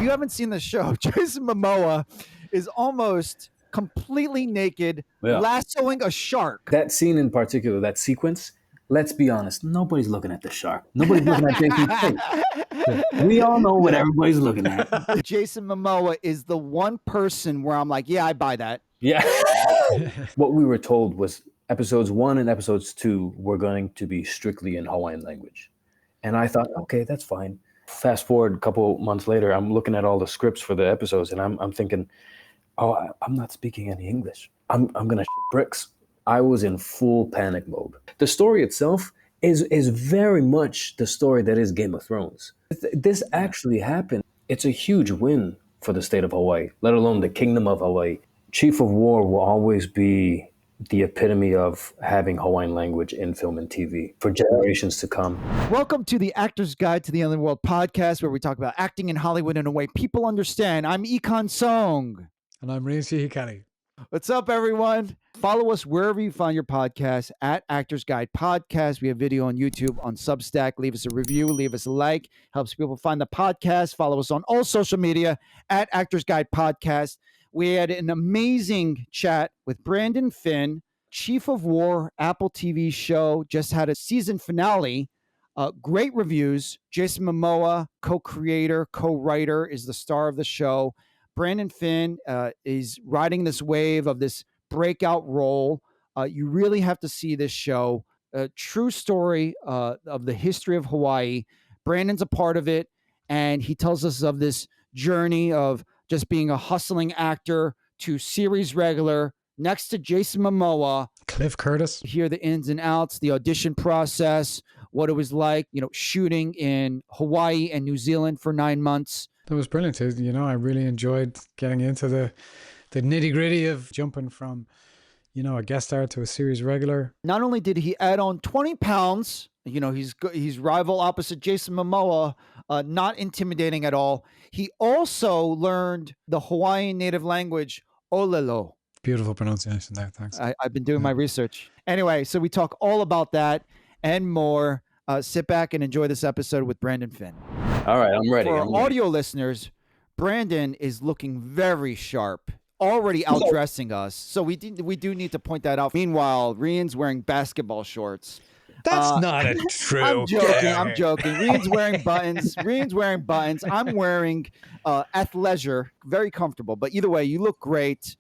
you haven't seen the show, Jason Momoa is almost completely naked, lassoing a shark. That scene in particular, that sequence, let's be honest, nobody's looking at the shark. Nobody's looking at Jason's face. We all know what everybody's looking at. Jason Momoa is the one person where I'm like, yeah, I buy that. Yeah. What we were told was episodes 1 and episodes 2 were going to be strictly in Hawaiian language. And I thought, okay, that's fine. Fast forward a couple months later, I'm looking at all the scripts for the episodes and I'm thinking, oh, I'm not speaking any English. I'm going to shit bricks. I was in full panic mode. The story itself is very much the story that is Game of Thrones. This actually happened. It's a huge win for the state of Hawaii, let alone the Kingdom of Hawaii. Chief of War will always be the epitome of having Hawaiian language in film and TV for generations to come. Welcome to the Actor's Guide to the Underworld podcast, where we talk about acting in Hollywood in a way people understand. I'm E-Kan Song. And I'm Rían. What's up, everyone? Follow us wherever you find your podcast at Actors Guide Podcast. We have video on YouTube, on Substack. Leave us a review, leave us a like. Helps people find the podcast. Follow us on all social media at Actors Guide Podcast. We had an amazing chat with Brandon Finn, Chief of War, Apple TV show. Just had a season finale. Great reviews. Jason Momoa, co-creator, co-writer, is the star of the show. Brandon Finn is riding this wave of this breakout role. You really have to see this show. A true story of the history of Hawaii. Brandon's a part of it, and he tells us of this journey of just being a hustling actor to series regular next to Jason Momoa. Cliff Curtis. Hear the ins and outs, the audition process, what it was like, shooting in Hawaii and New Zealand for 9 months. That was brilliant. I really enjoyed getting into the nitty gritty of jumping from, a guest star to a series regular. Not only did he add on 20 pounds, he's rival opposite Jason Momoa, not intimidating at all. He also learned the Hawaiian native language, Olelo. Beautiful pronunciation there. Thanks. I've been doing my research. Anyway, so we talk all about that and more. Sit back and enjoy this episode with Brandon Finn. All right, I'm ready. For our audio listeners, Brandon is looking very sharp, already outdressing us. So we do need to point that out. Meanwhile, Rían's wearing basketball shorts. That's not true. I'm joking. Rían's wearing buttons. I'm wearing athleisure, very comfortable. But either way, you look great.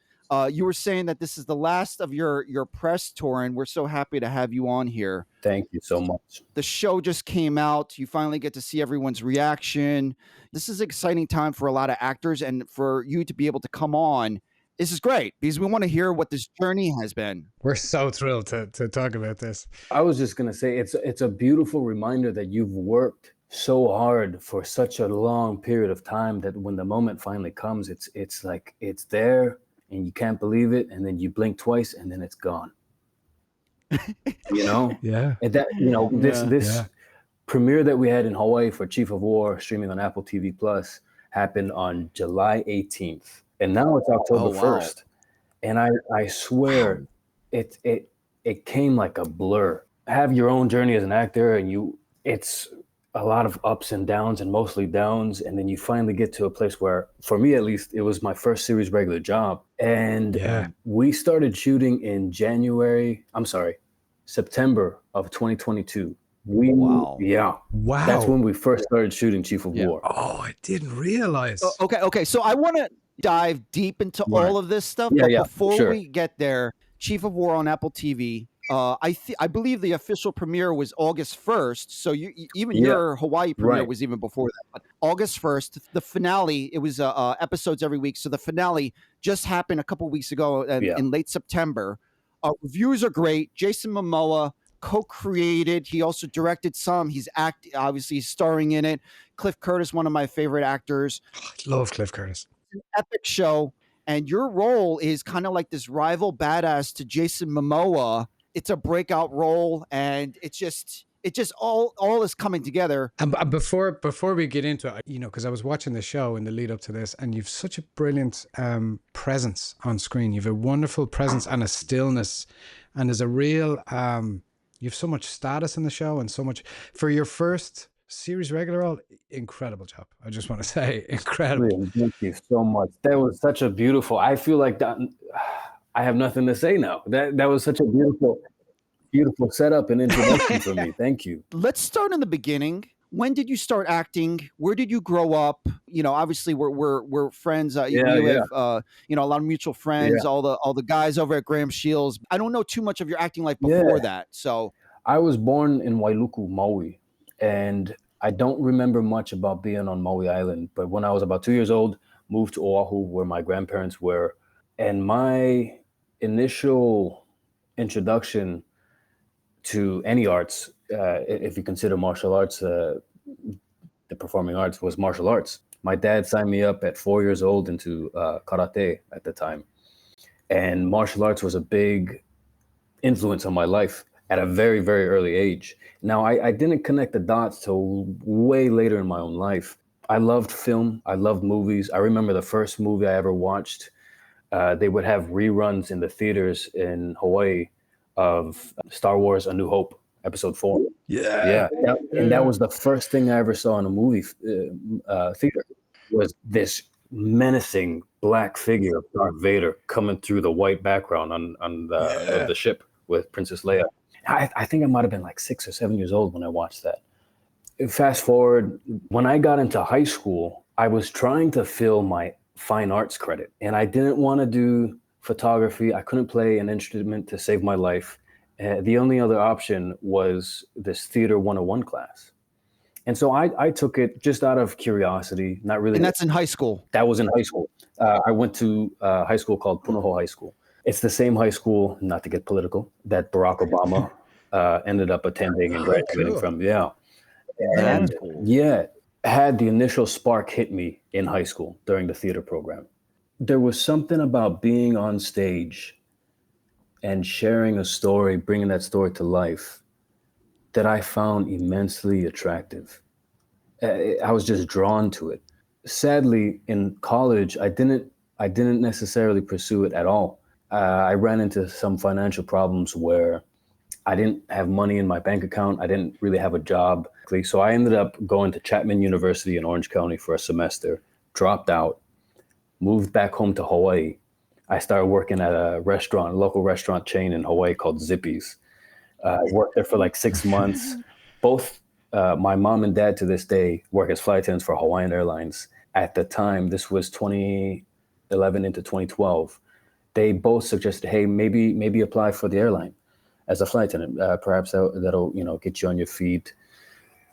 You were saying that this is the last of your press tour, and we're so happy to have you on here. Thank you so much. The show just came out. You finally get to see everyone's reaction. This is an exciting time for a lot of actors, and for you to be able to come on, this is great because we want to hear what this journey has been. We're so thrilled to talk about this. I was just going to say, it's a beautiful reminder that you've worked so hard for such a long period of time that when the moment finally comes, it's like it's there. And you can't believe it, and then you blink twice, and then it's gone. Yeah. And that this premiere that we had in Hawaii for Chief of War, streaming on Apple TV Plus, happened on July 18th, and now it's October 1st. And I swear, it came like a blur. Have your own journey as an actor, and it's a lot of ups and downs, and mostly downs. And then you finally get to a place where, for me at least, it was my first series regular job. And we started shooting in September of 2022. Wow. Yeah. Wow. That's when we first started shooting Chief of War. Oh, I didn't realize. Okay. So I want to dive deep into all of this stuff. But before we get there, Chief of War on Apple TV. I believe the official premiere was August 1st. So your Hawaii premiere was even before that. But August 1st, the finale, it was episodes every week. So the finale just happened a couple weeks ago in late September. Reviews are great. Jason Momoa co-created. He also directed some. Obviously he's starring in it. Cliff Curtis, one of my favorite actors. I love Cliff Curtis. It's an epic show. And your role is kind of like this rival badass to Jason Momoa. It's a breakout role, and it just all is coming together. And before we get into it, because I was watching the show in the lead up to this, and you've such a brilliant presence on screen. You've a wonderful presence and a stillness, and there's a real. You have so much status in the show, and so much for your first series regular role, incredible job. I just want to say, incredible. Rían, thank you so much. That was such a beautiful. I feel like that. I have nothing to say now. That was such a beautiful setup and introduction for me. Thank you. Let's start in the beginning. When did you start acting? Where did you grow up? You know, obviously we're friends. We have a lot of mutual friends. Yeah. All the guys over at Graham Shields. I don't know too much of your acting life before that. So I was born in Wailuku, Maui, and I don't remember much about being on Maui Island. But when I was about 2 years old, moved to Oahu, where my grandparents were, and my initial introduction to any arts, if you consider martial arts, the performing arts, was martial arts. My dad signed me up at 4 years old into karate at the time. And martial arts was a big influence on my life at a very, very early age. Now, I didn't connect the dots till way later in my own life. I loved film. I loved movies. I remember the first movie I ever watched. They would have reruns in the theaters in Hawaii of Star Wars: A New Hope, Episode 4. Yeah. And that was the first thing I ever saw in a movie theater, was this menacing black figure of Darth Vader coming through the white background on the ship with Princess Leia. I think I might have been like 6 or 7 years old when I watched that. Fast forward, when I got into high school, I was trying to fill my fine arts credit, and I didn't want to do photography. I couldn't play an instrument to save my life. The only other option was this Theater 101 class. And so I took it just out of curiosity, not really. And that's in high school? That was in high school. I went to a high school called Punahou High School. It's the same high school, not to get political, that Barack Obama ended up attending and graduating from. Yeah. And had the initial spark hit me in high school during the theater program. There was something about being on stage and sharing a story, bringing that story to life, that I found immensely attractive. I was just drawn to it. Sadly, in college, I didn't necessarily pursue it at all. I ran into some financial problems where I didn't have money in my bank account. I didn't really have a job. So I ended up going to Chapman University in Orange County for a semester, dropped out, moved back home to Hawaii. I started working at a local restaurant chain in Hawaii called Zippy's. I worked there for like 6 months. Both my mom and dad to this day work as flight attendants for Hawaiian Airlines. At the time, this was 2011 into 2012. They both suggested, hey, maybe apply for the airline as a flight attendant. Perhaps that'll get you on your feet.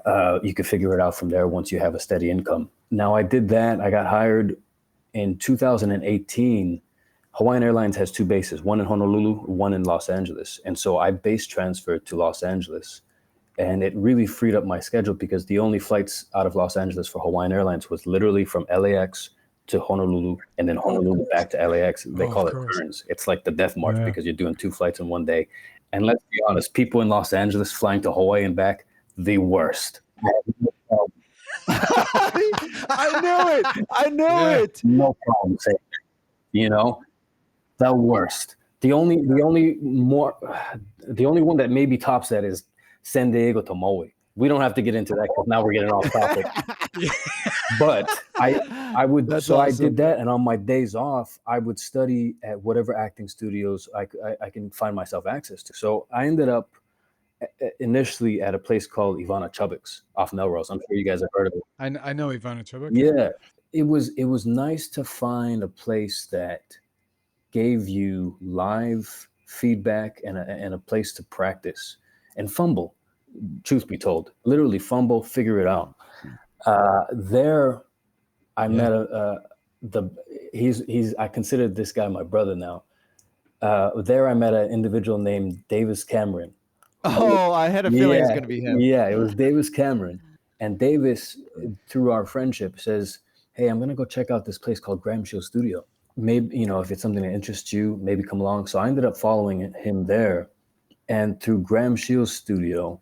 You could figure it out from there once you have a steady income. Now, I did that. I got hired in 2018. Hawaiian Airlines has 2 bases, one in Honolulu, one in Los Angeles. And so I base transferred to Los Angeles. And it really freed up my schedule because the only flights out of Los Angeles for Hawaiian Airlines was literally from LAX to Honolulu and then Honolulu back to LAX. They call it turns. It's like the death march because you're doing 2 flights in one day. And let's be honest, people in Los Angeles flying to Hawaii and back, the worst. I knew it. No problem saying it. The worst. The only one that maybe tops that is San Diego to Maui. We don't have to get into that because now we're getting off topic. But I would. That's so awesome. I did that, and on my days off, I would study at whatever acting studios I can find myself access to. So I ended up initially at a place called Ivana Chubbuck's off Melrose. I'm sure you guys have heard of it. I know Ivana Chubbuck. Yeah, it was nice to find a place that gave you live feedback and a place to practice and fumble. Truth be told, literally fumble, figure it out. There, I met I consider this guy my brother now. There, I met an individual named Davis Cameron. Oh, I had a feeling it was going to be him. Yeah, it was Davis Cameron. And Davis, through our friendship, says, hey, I'm going to go check out this place called Graham Shields Studio. Maybe, if it's something that interests you, maybe come along. So I ended up following him there. And through Graham Shields Studio,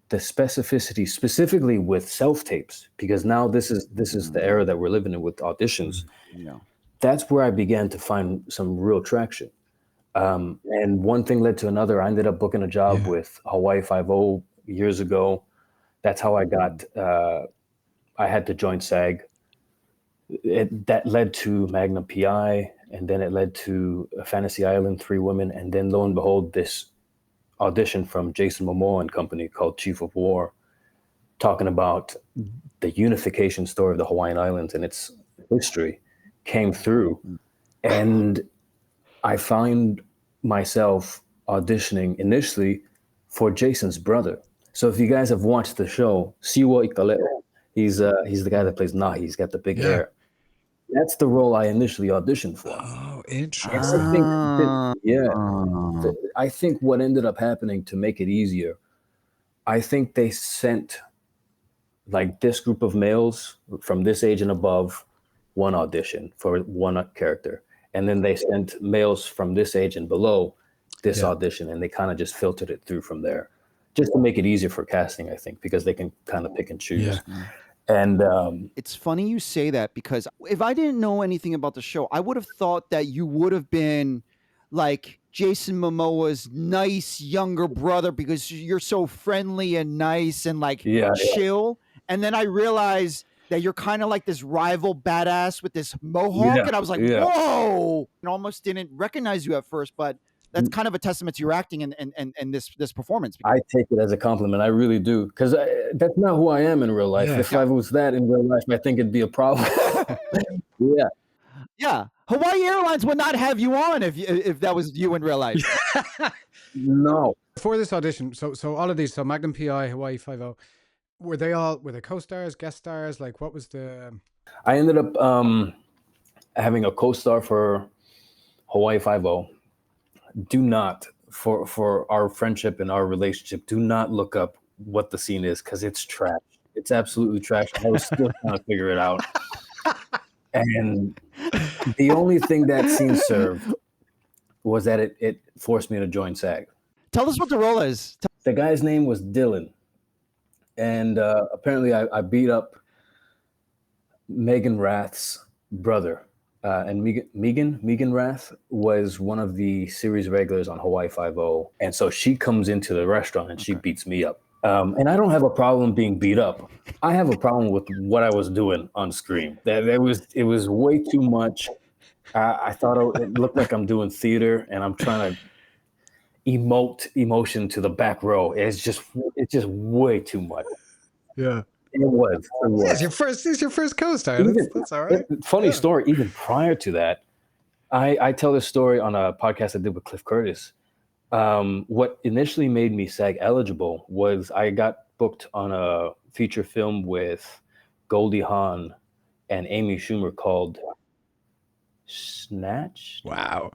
the specificity, specifically with self-tapes, because now this is the era that we're living in with auditions. That's where I began to find some real traction. And one thing led to another. I ended up booking a job with Hawaii Five-0 years ago. That's how I got. I had to join SAG. That led to Magnum PI, and then it led to Fantasy Island, Three Women, and then lo and behold, this audition from Jason Momoa and company called Chief of War, talking about the unification story of the Hawaiian Islands and its history, came through, and I found myself auditioning initially for Jason's brother. So if you guys have watched the show, Siwa Ikaleo, he's the guy that plays Nahi. He's got the big hair. That's the role I initially auditioned for. Oh, interesting. I think what ended up happening to make it easier, I think they sent like this group of males from this age and above one audition for one character. And then they sent males from this age and below this audition, and they kind of just filtered it through from there, just to make it easier for casting, I think, because they can kind of pick and choose. Yeah. And it's funny you say that, because if I didn't know anything about the show, I would have thought that you would have been like Jason Momoa's nice younger brother, because you're so friendly and nice and like chill. And then I realized that you're kind of like this rival badass with this mohawk. And I was like, whoa, and almost didn't recognize you at first, but that's kind of a testament to your acting and this performance. I take it as a compliment. I really do, because that's not who I am in real life. If I was that in real life, I think it'd be a problem. Yeah. Hawaii Airlines would not have you on if that was you in real life. No. For this audition, so all of these, so Magnum PI, Hawaii 5-0, were they co-stars, guest stars? Like, what was the... I ended up having a co-star for Hawaii 5-0. Do not, for our friendship and our relationship, do not look up what the scene is, because it's trash. It's absolutely trash. I was still trying to figure it out. And the only thing that scene served was that it forced me to join SAG. Tell us what the role is. The guy's name was Dylan. And apparently I beat up Megan Rath's brother. And Megan Rath was one of the series regulars on Hawaii 5-0. And so she comes into the restaurant and she beats me up. And I don't have a problem being beat up. I have a problem with what I was doing on screen. It was way too much. I thought it looked like I'm doing theater and I'm trying to emote emotion to the back row. It's just way too much. Yeah. It was. Yeah, it's your first co-star. That's all right. Funny story. Even prior to that, I tell this story on a podcast I did with Cliff Curtis. What initially made me SAG eligible was I got booked on a feature film with Goldie Hawn and Amy Schumer called Snatched. Wow.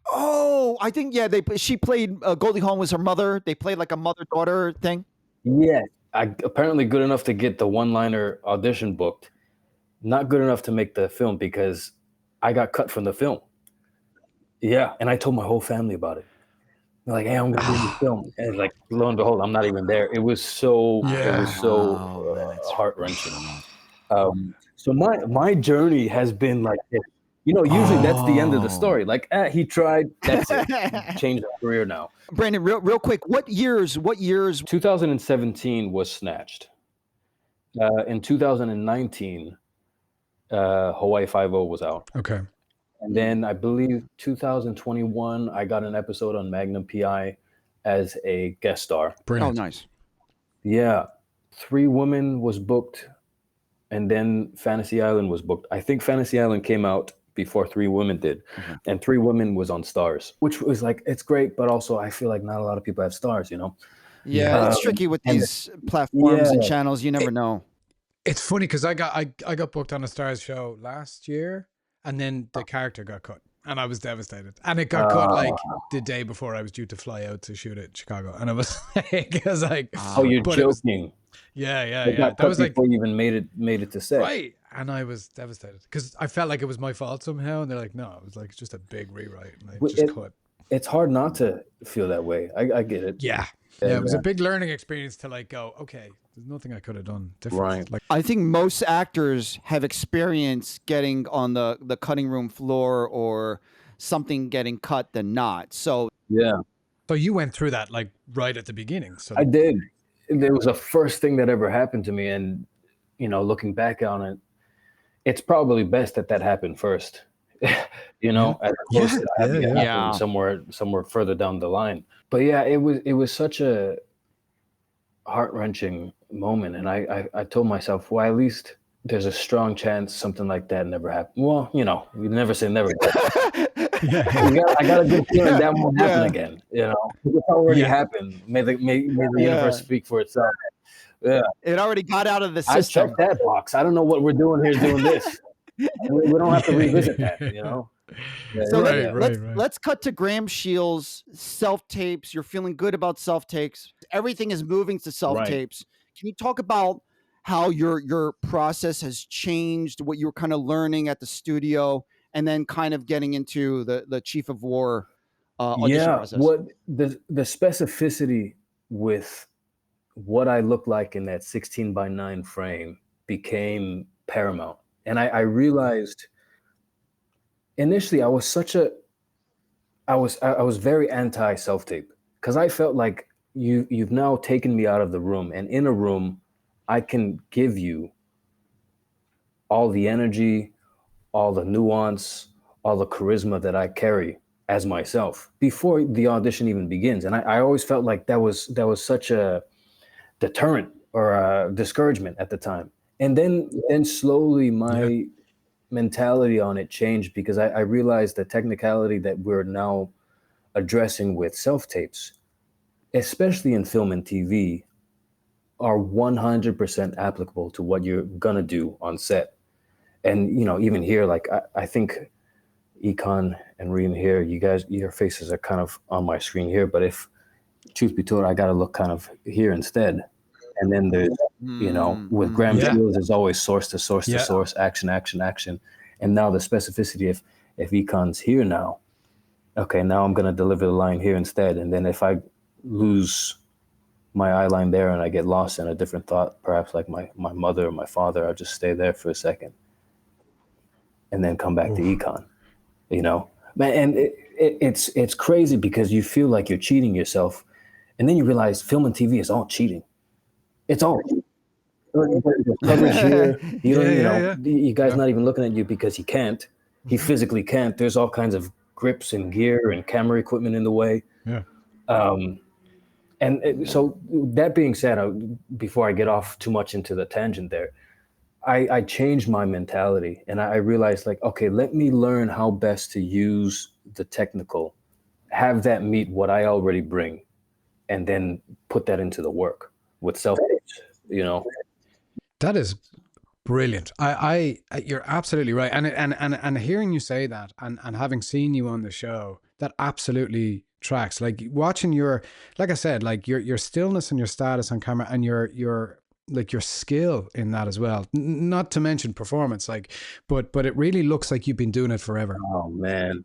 Oh, I think she played Goldie Hawn was her mother. They played like a mother-daughter thing. Yeah. I apparently good enough to get the one-liner audition booked, not good enough to make the film because I got cut from the film. Yeah, and I told my whole family about it. They're like, "Hey, I'm gonna be in the film," and like, lo and behold, I'm not even there. It was so heart-wrenching. So my journey has been like this. You know, usually that's the end of the story. Like, he tried. That's it. Changed his career now. Brandon, real quick, what years? 2017 was Snatched. In 2019, Hawaii 5-0 was out. Okay. And then I believe 2021, I got an episode on Magnum PI as a guest star. Brilliant. Oh, nice. Yeah. Three Women was booked, and then Fantasy Island was booked. I think Fantasy Island came out before Three Women did. And Three Women was on Stars, which was like, it's great, but also I feel like not a lot of people have Stars, you know? Yeah, it's tricky with these platforms and channels. You never know. It's funny because I got booked on a Stars show last year, and then the character got cut, and I was devastated. And it got cut like the day before I was due to fly out to shoot it in Chicago, and I was like, "Oh, you're joking." Yeah. That was like before you even made it to set. Right. And I was devastated because I felt like it was my fault somehow. And they're like, no, it was like just a big rewrite. And I just cut. It's hard not to feel that way. I get it. Yeah. It was a big learning experience to like go, okay, there's nothing I could have done different. Right. Like, I think most actors have experience getting on the cutting room floor or something getting cut than not. So yeah. So you went through that like right at the beginning. So I did. it was the first thing that ever happened to me. And, looking back on it, it's probably best that happened first, as opposed to having it happen somewhere further down the line. But yeah, it was such a heart-wrenching moment. And I told myself, well, at least there's a strong chance something like that never happened. Well, you never say never. I got a good feeling that won't happen again. It's already happened. May the universe speak for itself. Yeah, it already got out of the system. I checked that box. I don't know what we're doing here doing this. We don't have to revisit that. So let's cut to Graham Shields' self-tapes. You're feeling good about self-tapes. Everything is moving to self-tapes. Right. Can you talk about how your process has changed, what you were kind of learning at the studio, and then kind of getting into the Chief of War audition process? What the specificity with what I look like in that 16:9 frame became paramount. And I realized initially I was very anti self-tape, because I felt like you've now taken me out of the room, and in a room I can give you all the energy, all the nuance, all the charisma that I carry as myself before the audition even begins. And I always felt like that was such a deterrent or a discouragement at the time. And then slowly my mentality on it changed, because I realized the technicality that we're now addressing with self-tapes, especially in film and TV, are 100% applicable to what you're gonna do on set. And even here, like I think E-Kan and Rían here, you guys, your faces are kind of on my screen here, but if truth be told, I gotta look kind of here instead. And then there's, with Graham Shields, there's always source to source to source, action. And now the specificity, if E-Kan's here now, okay, now I'm gonna deliver the line here instead. And then if I lose my eye line there and I get lost in a different thought, perhaps like my mother or my father, I'll just stay there for a second and then come back to E-Kan, Man, and it's crazy, because you feel like you're cheating yourself, and then you realize film and TV is all cheating. It's all coverage here. You guys not even looking at you because he can't. He physically can't. There's all kinds of grips and gear and camera equipment in the way. Yeah. So that being said, before I get off too much into the tangent there, I changed my mentality, and I realized, like, okay, let me learn how best to use the technical, have that meet what I already bring, and then put that into the work with self-tapes, That is brilliant. You're absolutely right. And hearing you say that, and having seen you on the show, that absolutely tracks. Like watching like I said, like your stillness and your status on camera, and your like your skill in that as well. Not to mention performance, but it really looks like you've been doing it forever. Oh man.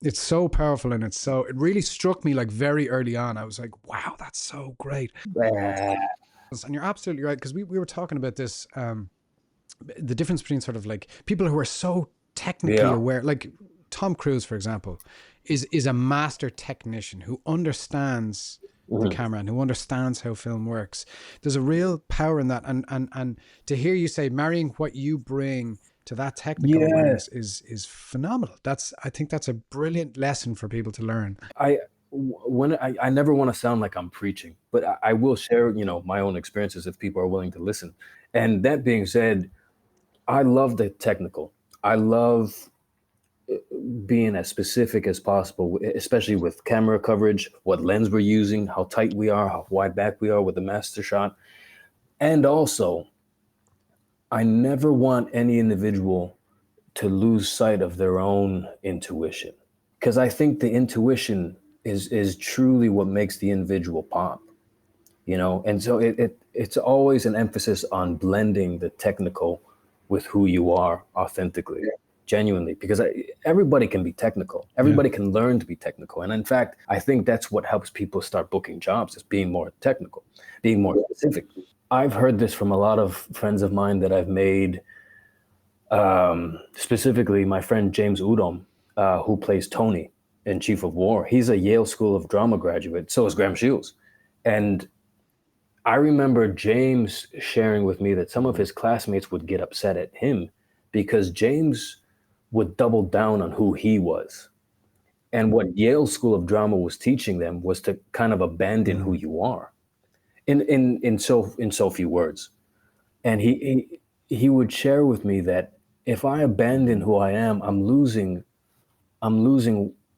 It's so powerful, and it really struck me like very early on. I was like, wow, that's so great. And you're absolutely right, because we were talking about this, the difference between sort of like people who are so technically aware, like Tom Cruise, for example, is a master technician who understands the camera and who understands how film works. There's a real power in that, and to hear you say marrying what you bring to that technical awareness is phenomenal. I think that's a brilliant lesson for people to learn. I never want to sound like I'm preaching, but I will share, my own experiences if people are willing to listen. And that being said, I love the technical. I love being as specific as possible, especially with camera coverage, what lens we're using, how tight we are, how wide back we are with the master shot. And also, I never want any individual to lose sight of their own intuition, because I think the intuition is truly what makes the individual pop, and so it's always an emphasis on blending the technical with who you are authentically, genuinely, because everybody can be technical. Everybody can learn to be technical. And in fact, I think that's what helps people start booking jobs, is being more technical, being more specific. I've heard this from a lot of friends of mine that I've made, specifically my friend James Udom, who plays Tony in Chief of War. He's a Yale School of Drama graduate. So is Graham Shields. And I remember James sharing with me that some of his classmates would get upset at him because James would double down on who he was. And what Yale School of Drama was teaching them was to kind of abandon who you are in so few words. And he would share with me that if I abandon who I am, I'm losing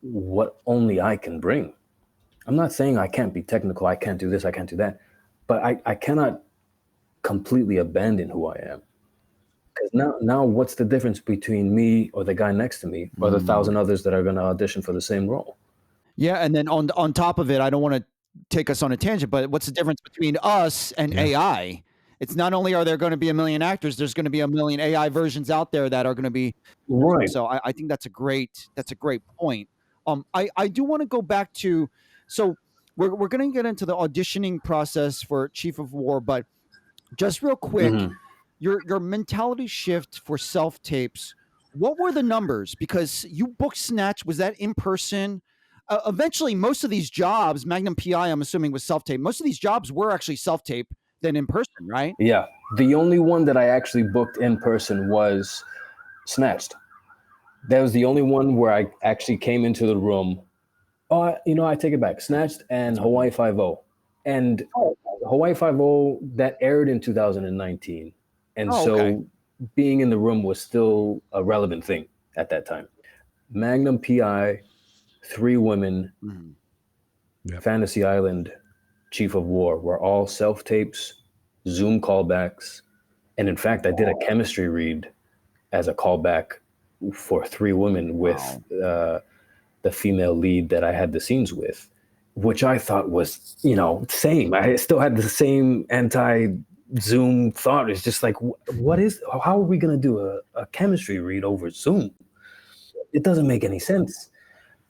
what only I can bring. I'm not saying I can't be technical, I can't do this, I can't do that, but I cannot completely abandon who I am. Because now what's the difference between me or the guy next to me or the 1,000 others that are going to audition for the same role? Yeah, and then on top of it, I don't want to take us on a tangent, but what's the difference between us and AI? It's not only are there going to be a million actors, there's going to be a million AI versions out there that are going to be Right. So I think that's a great point. I do want to go back to so we're going to get into the auditioning process for Chief of War, but just real quick, your mentality shift for self tapes. What were the numbers? Because you booked Snatch, was that in person? Eventually, most of these jobs, Magnum PI, I'm assuming was self tape. Most of these jobs were actually self tape than in person, right? Yeah. The only one that I actually booked in person was Snatched. That was the only one where I actually came into the room. Oh, I take it back. Snatched and Hawaii Five-0. And Hawaii Five-0, that aired in 2019. And so being in the room was still a relevant thing at that time. Magnum PI, 3 Women, Fantasy Island, Chief of War were all self-tapes, Zoom callbacks. And in fact, I did a chemistry read as a callback for 3 Women with the female lead that I had the scenes with, which I thought was, same. I still had the same anti-Zoom thought. It's just like, how are we going to do a chemistry read over Zoom? It doesn't make any sense.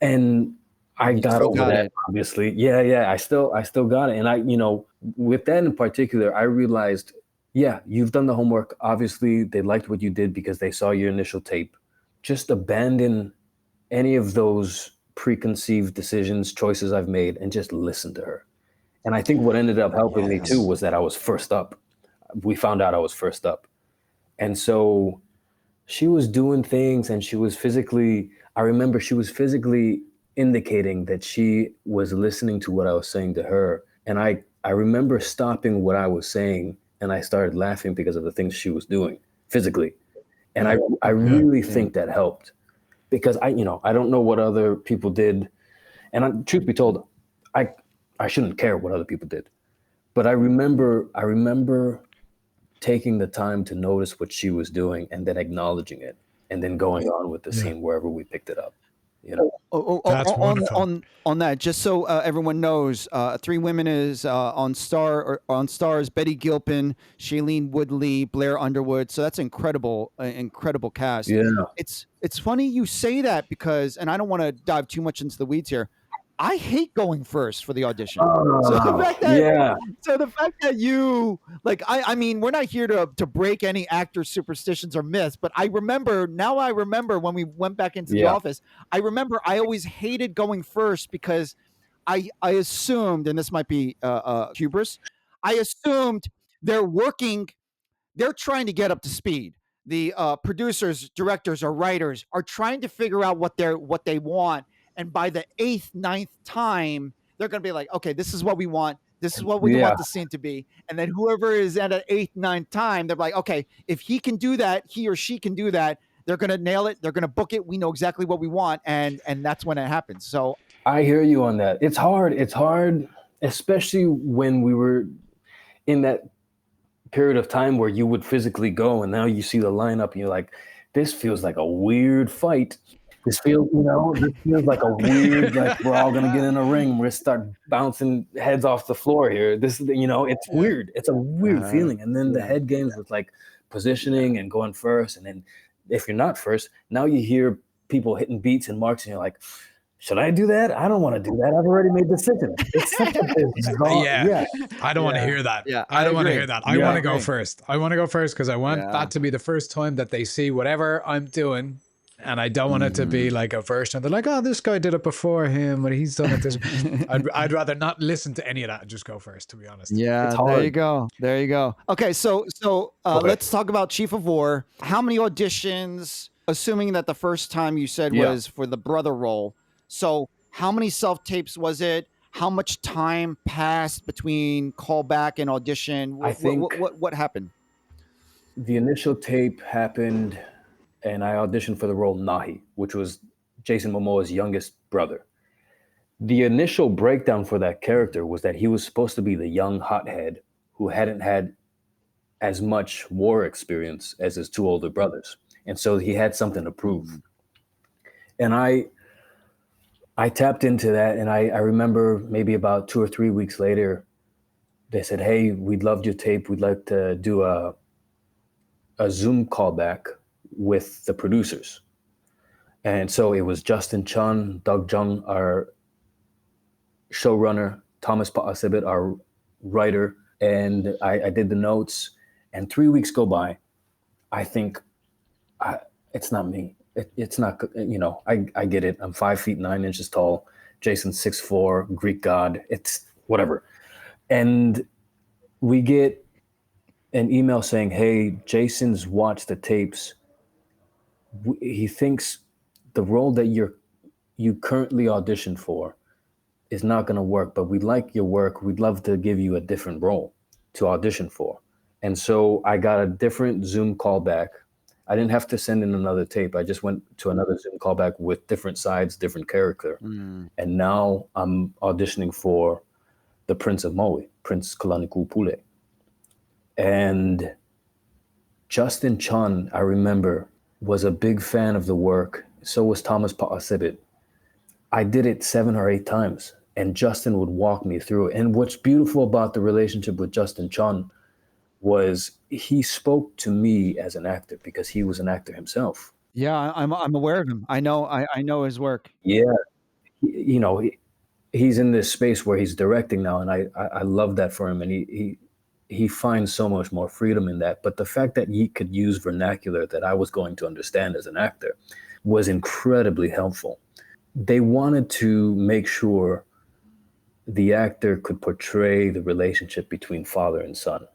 And I got over that, obviously. Yeah. I still got it. And with that in particular, I realized, you've done the homework. Obviously, they liked what you did because they saw your initial tape. Just abandon any of those preconceived decisions, choices I've made, and just listen to her. And I think what ended up helping me too was that I was first up. We found out I was first up. And so she was doing things and I remember she was physically indicating that she was listening to what I was saying to her. And I remember stopping what I was saying and I started laughing because of the things she was doing physically. And I really think that helped because I don't know what other people did. And truth be told, I shouldn't care what other people did. But I remember taking the time to notice what she was doing and then acknowledging it and then going on with the scene wherever we picked it up. That's wonderful. On that, just so everyone knows, 3 Women is on Stars, Betty Gilpin, Shailene Woodley, Blair Underwood. So that's incredible cast. Yeah. It's funny you say that because, and I don't want to dive too much into the weeds here, I hate going first for the audition. So the fact that you I mean, we're not here to break any actor superstitions or myths, but I remember when we went back into the office, I always hated going first because I assumed, and this might be hubris, I assumed they're trying to get up to speed. The producers, directors, or writers are trying to figure out what they want. And by the 8th, 9th time, they're going to be like, okay, this is what we want. This is what we want the scene to be. And then whoever is at an 8th, 9th time, they're like, okay, if he can do that, he or she can do that. They're going to nail it. They're going to book it. We know exactly what we want. And that's when it happens. So I hear you on that. It's hard, especially when we were in that period of time where you would physically go and now you see the lineup and you're like, this feels like a weird fight. This feels like a weird, like we're all gonna get in a ring. We're gonna start bouncing heads off the floor here. It's weird. It's a weird feeling. And then the head games with like positioning and going first. And then if you're not first, now you hear people hitting beats and marks, and you're like, should I do that? I don't want to do that. I've already made the decision. It's such a business. I don't want to hear that. Yeah, I don't want to hear that. I want to go first. I want to go first because I want Yeah. that to be the first time that they see whatever I'm doing. And I don't want it to be like a version of, they're like, oh, this guy did it before him, but he's done it this. I'd rather not listen to any of that and just go first, to be honest. Yeah, It's there you hard. go. There you go. Okay, so Okay. let's talk about Chief of War. How many auditions, assuming that the first time you said Yeah. was for the brother role? So how many self-tapes was it? How much time passed between callback and audition? I think What happened? the initial tape happened, and I auditioned for the role Nahi, which was Jason Momoa's youngest brother. The initial breakdown for that character was that he was supposed to be the young hothead who hadn't had as much war experience as his two older brothers. And so he had something to prove. And I tapped into that, and I remember maybe about 2 or 3 weeks later, they said, hey, we'd loved your tape. We'd like to do a Zoom callback with the producers. And so it was Justin Chun, Doug Jung, our showrunner, Thomas Pa'asibit, our writer, and I did the notes. And 3 weeks go by. I think it's not me. It's not, I get it. I'm 5 feet 9 inches tall. Jason's 6'4", Greek god. It's whatever. And we get an email saying, hey, Jason's watched the tapes. He thinks the role that you currently auditioned for is not going to work, but we like your work. We'd love to give you a different role to audition for. And so I got a different Zoom callback. I didn't have to send in another tape. I just went to another Zoom callback with different sides, different character. And now I'm auditioning for the Prince of Maui, Prince Kūpule. And Justin Chun, I remember, was a big fan of the work. So was Thomas Pa'asibit. I did it 7 or 8 times, and Justin would walk me through it. And what's beautiful about the relationship with Justin Chun was he spoke to me as an actor because he was an actor himself. Yeah, I'm aware of him. I know his work. Yeah, he's in this space where he's directing now, and I love that for him. And he finds so much more freedom in that. But the fact that he could use vernacular that I was going to understand as an actor was incredibly helpful. They wanted to make sure the actor could portray the relationship between father and son.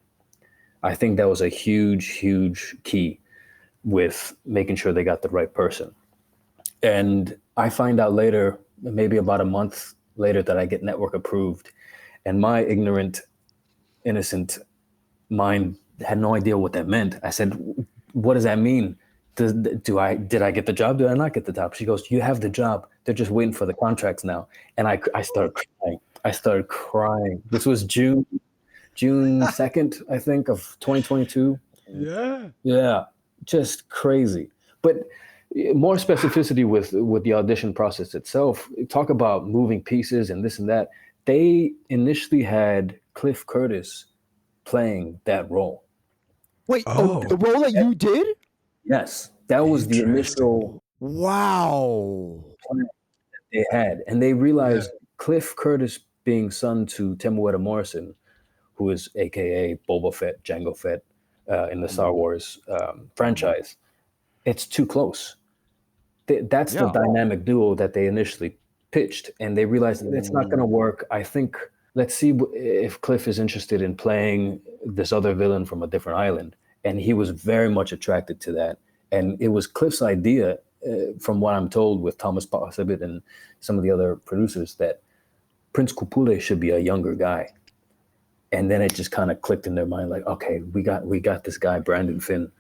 I think that was a huge, huge key with making sure they got the right person. And I find out later, maybe about a month later, that I get network approved. And my ignorant, innocent mind had no idea what that meant. I said, what does that mean? Did I get the job? Did I not get the job? She goes, you have the job. They're just waiting for the contracts now. And I started crying. I started crying. This was June 2nd, I think, of 2022. Yeah, just crazy. But more specificity with the audition process itself. Talk about moving pieces and this and that. They initially had Cliff Curtis playing that role. Wait, the role that you did? Yes, that was the initial Wow. plan that they had. And they realized Cliff Curtis being son to Temuera Morrison, who is AKA Boba Fett, Jango Fett in the Star Wars franchise, it's too close. That's the dynamic duo that they initially pitched. And they realized it's not going to work. I think, let's see if Cliff is interested in playing this other villain from a different island. And he was very much attracted to that. And it was Cliff's idea, from what I'm told, with Thomas Pa'asibit and some of the other producers, that Prince Kūpule should be a younger guy. And then it just kind of clicked in their mind, like, okay, we got this guy, Brandon Finn.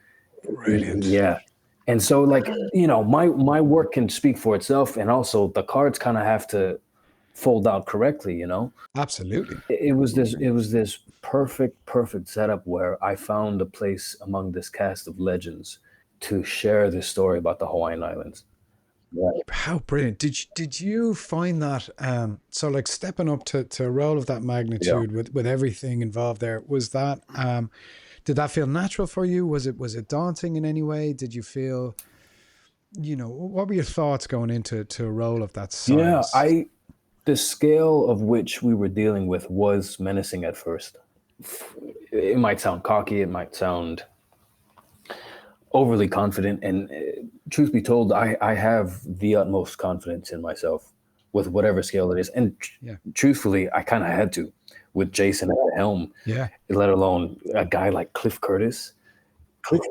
Brilliant. Yeah. And so, like, my work can speak for itself, and also the cards kind of have to fold out correctly, Absolutely. It was this perfect setup where I found a place among this cast of legends to share this story about the Hawaiian Islands. Yeah. How brilliant. Did you find that so like stepping up to a role of that magnitude with everything involved there, was that did that feel natural for you? Was it daunting in any way? Did you feel, what were your thoughts going into a role of that size? Yeah, the scale of which we were dealing with was menacing at first. It might sound cocky, it might sound overly confident. And truth be told, I have the utmost confidence in myself with whatever scale it is. And truthfully, I kind of had to with Jason at the helm, let alone a guy like Cliff Curtis. Cliff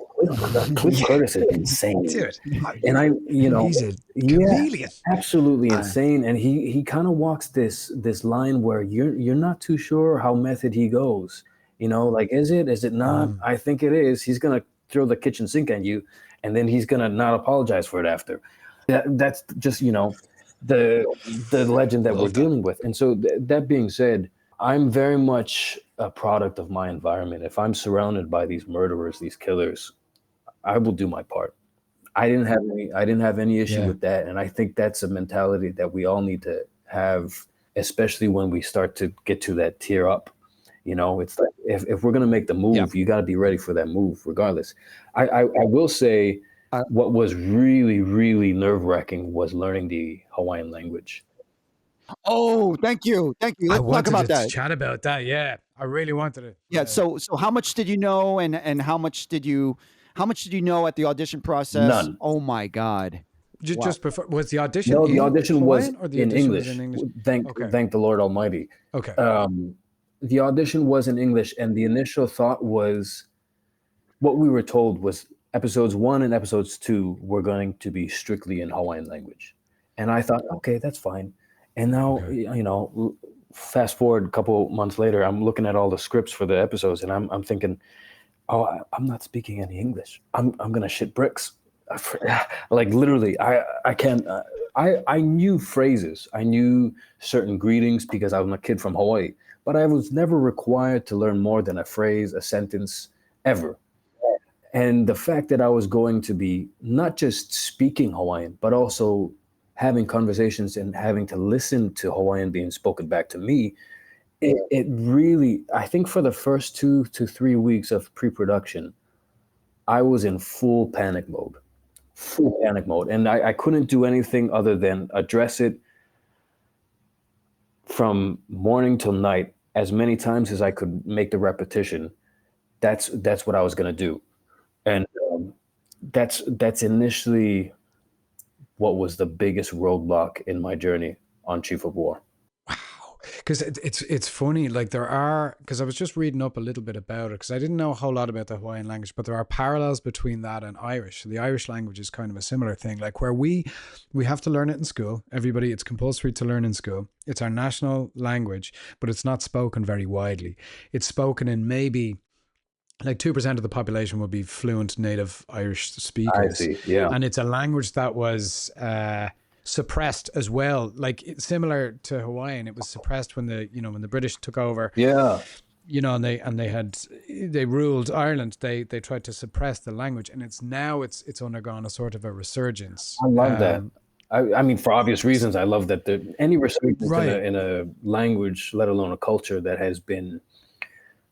Curtis is insane. Dude, And he's a chameleon. Absolutely insane. And he kind of walks this line where you're not too sure how method he goes. Like, is it not? I think it is. He's gonna throw the kitchen sink at you, and then he's gonna not apologize for it after. That's just the legend that we're dealing with. And so that being said, I'm very much a product of my environment. If I'm surrounded by these murderers, these killers, I will do my part. I didn't have any issue with that. And I think that's a mentality that we all need to have, especially when we start to get to that tier up. It's like if we're gonna make the move, you got to be ready for that move, regardless. I will say what was really, really nerve-wracking was learning the Hawaiian language. Oh, thank you. Let's talk about that. Chat about that. Yeah, I really wanted it. Yeah. So how much did you know, and how much did you know at the audition process? None. Oh my God. Just before, was the audition? No, the audition was or the in audition English. Was in English? Thank the Lord Almighty. Okay. The audition was in English, and the initial thought was, what we were told was episodes 1 and episodes 2 were going to be strictly in Hawaiian language, and I thought, okay, that's fine. And now, fast forward a couple months later, I'm looking at all the scripts for the episodes, and I'm thinking, I'm not speaking any English. I'm gonna shit bricks. Like literally, I can't. I knew phrases. I knew certain greetings because I was a kid from Hawaii, but I was never required to learn more than a phrase, a sentence, ever. And the fact that I was going to be not just speaking Hawaiian, but also having conversations and having to listen to Hawaiian being spoken back to me, it really, I think for the first 2 to 3 weeks of pre-production, I was in full panic mode. And I couldn't do anything other than address it from morning till night, as many times as I could make the repetition. That's what I was going to do. And that's initially what was the biggest roadblock in my journey on Chief of War. Wow. Because it's funny, like because I was just reading up a little bit about it, because I didn't know a whole lot about the Hawaiian language, but there are parallels between that and Irish. The Irish language is kind of a similar thing, like where we have to learn it in school. Everybody, it's compulsory to learn in school. It's our national language, but it's not spoken very widely. It's spoken in maybe like 2% of the population will be fluent native Irish speakers. I see, yeah. And it's a language that was suppressed as well. Like similar to Hawaiian, it was suppressed when the British took over. Yeah. And they ruled Ireland. They tried to suppress the language, and it's undergone a sort of a resurgence. I love that. I mean, for obvious reasons, I love that any resurgence in a language, let alone a culture that has been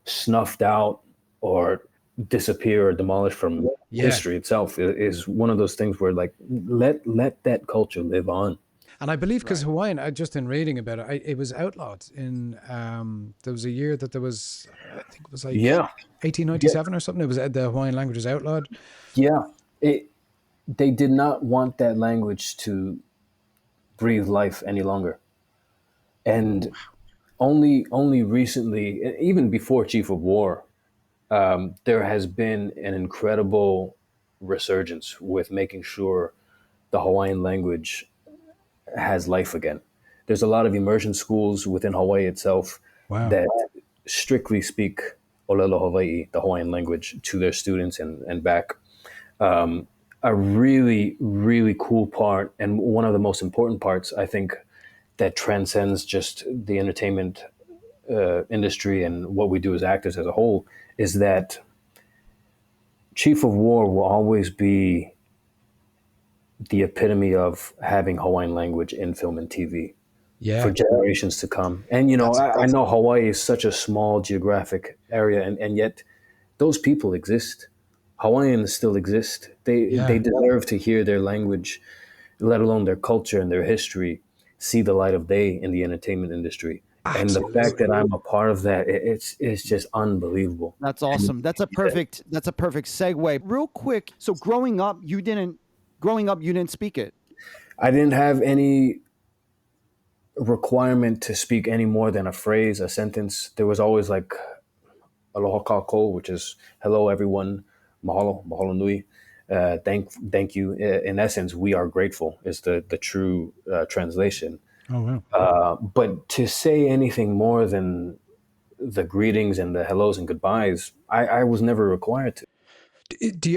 snuffed out or disappear or demolished from history itself is one of those things where, like, let that culture live on. And I believe because Hawaiian, just in reading about it, it was outlawed in there was a year that there was, I think it was like 1897 or something. It was the Hawaiian language was outlawed. Yeah, they did not want that language to breathe life any longer, and only recently, even before Chief of War, there has been an incredible resurgence with making sure the Hawaiian language has life again. There's a lot of immersion schools within Hawaii itself that strictly speak Olelo Hawaii, the Hawaiian language, to their students and back. A really, really cool part, and one of the most important parts, I think, that transcends just the entertainment industry and what we do as actors as a whole, is that Chief of War will always be the epitome of having Hawaiian language in film and TV for generations to come. And, I know Hawaii is such a small geographic area, and yet those people exist. Hawaiians still exist. They deserve to hear their language, let alone their culture and their history, see the light of day in the entertainment industry. And the Absolutely. fact that I'm a part of that, it's just unbelievable. That's awesome. That's a perfect segue. Real quick. So growing up, you didn't speak it. I didn't have any requirement to speak any more than a phrase, a sentence. There was always like aloha kako, which is hello everyone, mahalo, mahalo nui, thank you. In essence, we are grateful is the true translation. Oh wow. But to say anything more than the greetings and the hellos and goodbyes, I was never required to.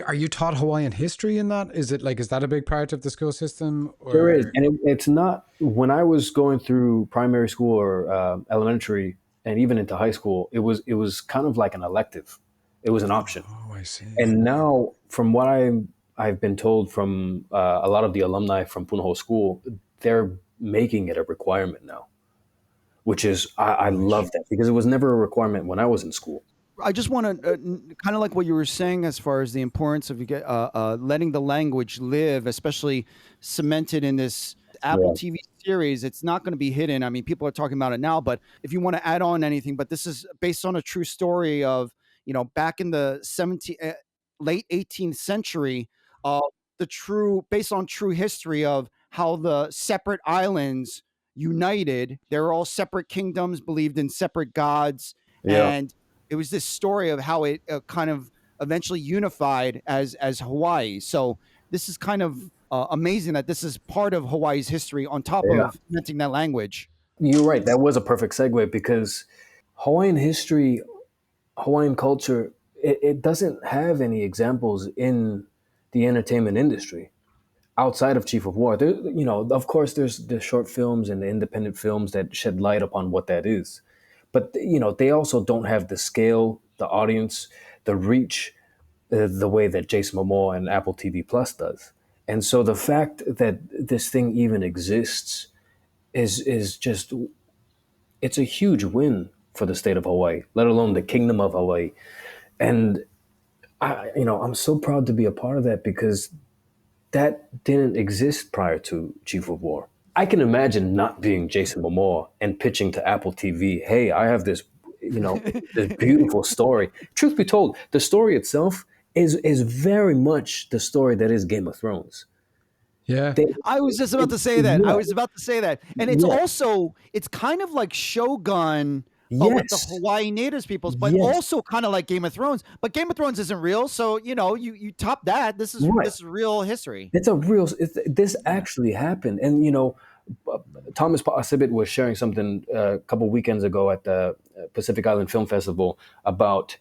Are you taught Hawaiian history in that? Is that a big part of the school system? There is, Or and it's not. When I was going through primary school or elementary, and even into high school, it was kind of like an elective. It was an option. oh, I see. And now, from what I've been told from a lot of the alumni from Punahou School, they're making it a requirement now, which is I love that because it was never a requirement when I was in school. I just want to kind of like what you were saying as far as the importance of letting the language live, especially cemented in this Apple TV series. It's not going to be hidden. I mean, people are talking about it now, but if you want to add on anything, but this is based on a true story of, back in the late 18th century, based on true history of how the separate islands united. They were all separate kingdoms, believed in separate gods, Yeah. and it was this story of how it kind of eventually unified as Hawaii. So this is kind of amazing that this is part of Hawaii's history on top of inventing that language. You're right. That was a perfect segue because Hawaiian history, Hawaiian culture, it doesn't have any examples in the entertainment industry outside of Chief of War. There, of course, there's the short films and the independent films that shed light upon what that is. But, they also don't have the scale, the audience, the reach, the way that Jason Momoa and Apple TV Plus does. And so the fact that this thing even exists is just, it's a huge win for the state of Hawaii, let alone the kingdom of Hawaii. And I'm so proud to be a part of that because that didn't exist prior to Chief of War. I can imagine not being Jason Momoa and pitching to Apple TV, hey, I have this, this beautiful story. Truth be told, the story itself is very much the story that is Game of Thrones. Yeah. I was just about to say that. I was about to say that. And it's also, it's kind of like Shogun with the Hawaii Natives peoples, but also kind of like Game of Thrones. But Game of Thrones isn't real. So, you top that. This is real history. This actually happened. And, Thomas Paasibit was sharing something a couple weekends ago at the Pacific Island Film Festival about,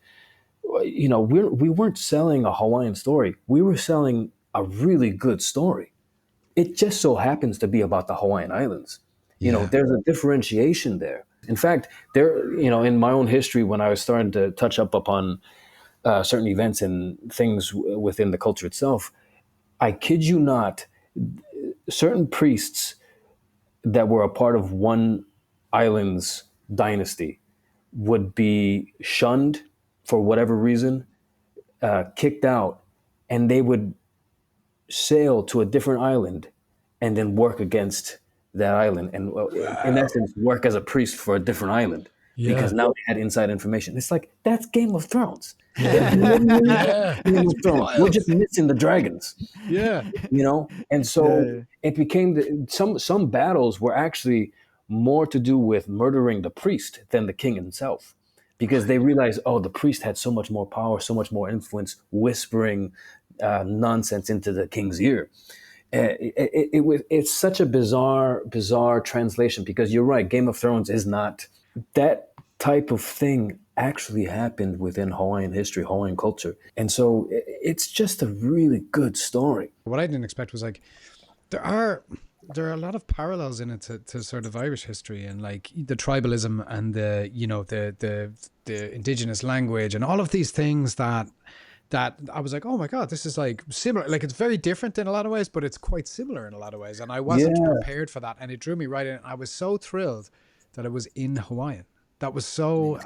we weren't selling a Hawaiian story. We were selling a really good story. It just so happens to be about the Hawaiian Islands. There's a differentiation there. In fact, in my own history, when I was starting to touch up upon certain events and things within the culture itself, I kid you not, certain priests that were a part of one island's dynasty would be shunned for whatever reason, kicked out, and they would sail to a different island and then work against that island and in essence work as a priest for a different island because now they had inside information. It's like, that's Game of Thrones. Game of Thrones. We're just missing the dragons. And so it became some battles were actually more to do with murdering the priest than the king himself, because they realized, the priest had so much more power, so much more influence, whispering nonsense into the king's ear. It's such a bizarre translation, because you're right, Game of Thrones is not that type of thing. Actually happened within Hawaiian history, Hawaiian culture, and so it's just a really good story. What I didn't expect was like there are a lot of parallels in it to sort of Irish history, and like the tribalism and the the indigenous language and all of these things that I was like, oh my God, this is like similar. Like, it's very different in a lot of ways, but it's quite similar in a lot of ways. And I wasn't prepared for that. And it drew me right in. I was so thrilled that it was in Hawaiian. That was so,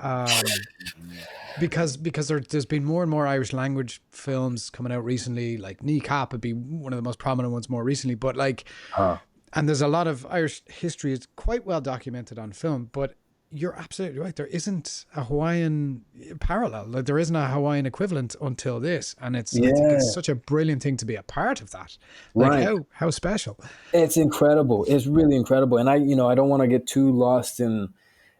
because there's been more and more Irish language films coming out recently, like Kneecap would be one of the most prominent ones more recently. But like, and there's a lot of Irish history. It's quite well documented on film, but you're absolutely right. There isn't a Hawaiian parallel. Like there isn't a Hawaiian equivalent until this, and I think it's such a brilliant thing to be a part of that. Like Right. how special. It's incredible. It's really incredible. And I don't want to get too lost in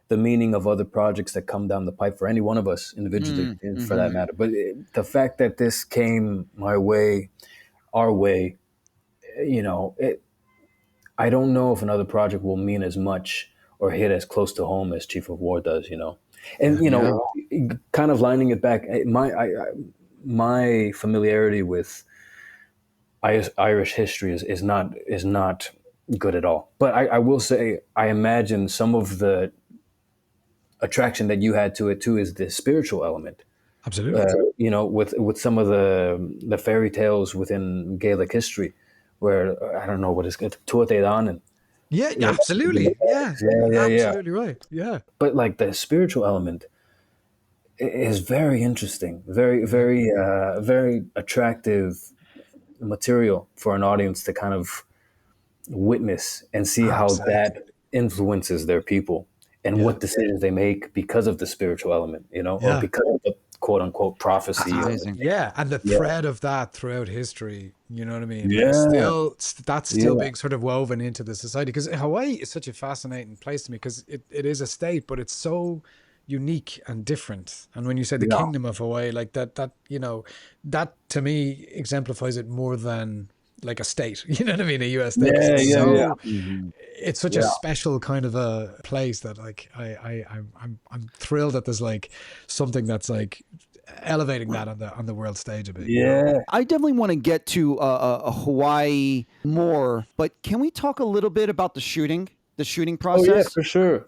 the meaning of other projects that come down the pipe for any one of us individually, for that matter. But the fact that this came my way, our way, I don't know if another project will mean as much or hit as close to home as Chief of War does, And kind of lining it back, my familiarity with Irish history is not good at all. But I will say, I imagine some of the attraction that you had to it too is the spiritual element. Absolutely. With some of the fairy tales within Gaelic history, where I don't know what it's called, Tuatha. Yeah, absolutely. Yeah. Absolutely right. Yeah. But like the spiritual element is very interesting, very, very, very attractive material for an audience to kind of witness and see how that influences their people and what decisions they make because of the spiritual element, or because of the quote unquote prophecy. Yeah, and the thread of that throughout history, you know what I mean? Yeah. That's still being sort of woven into the society, because Hawaii is such a fascinating place to me, because it is a state, but it's so unique and different. And when you say the kingdom of Hawaii, like that that to me exemplifies it more than like a state, you know what I mean? A US state. It's such a special kind of a place that like I'm thrilled that there's like something that's like elevating that on the world stage a bit. I definitely want to get to Hawaii more, but can we talk a little bit about the shooting process? Oh yeah, for sure.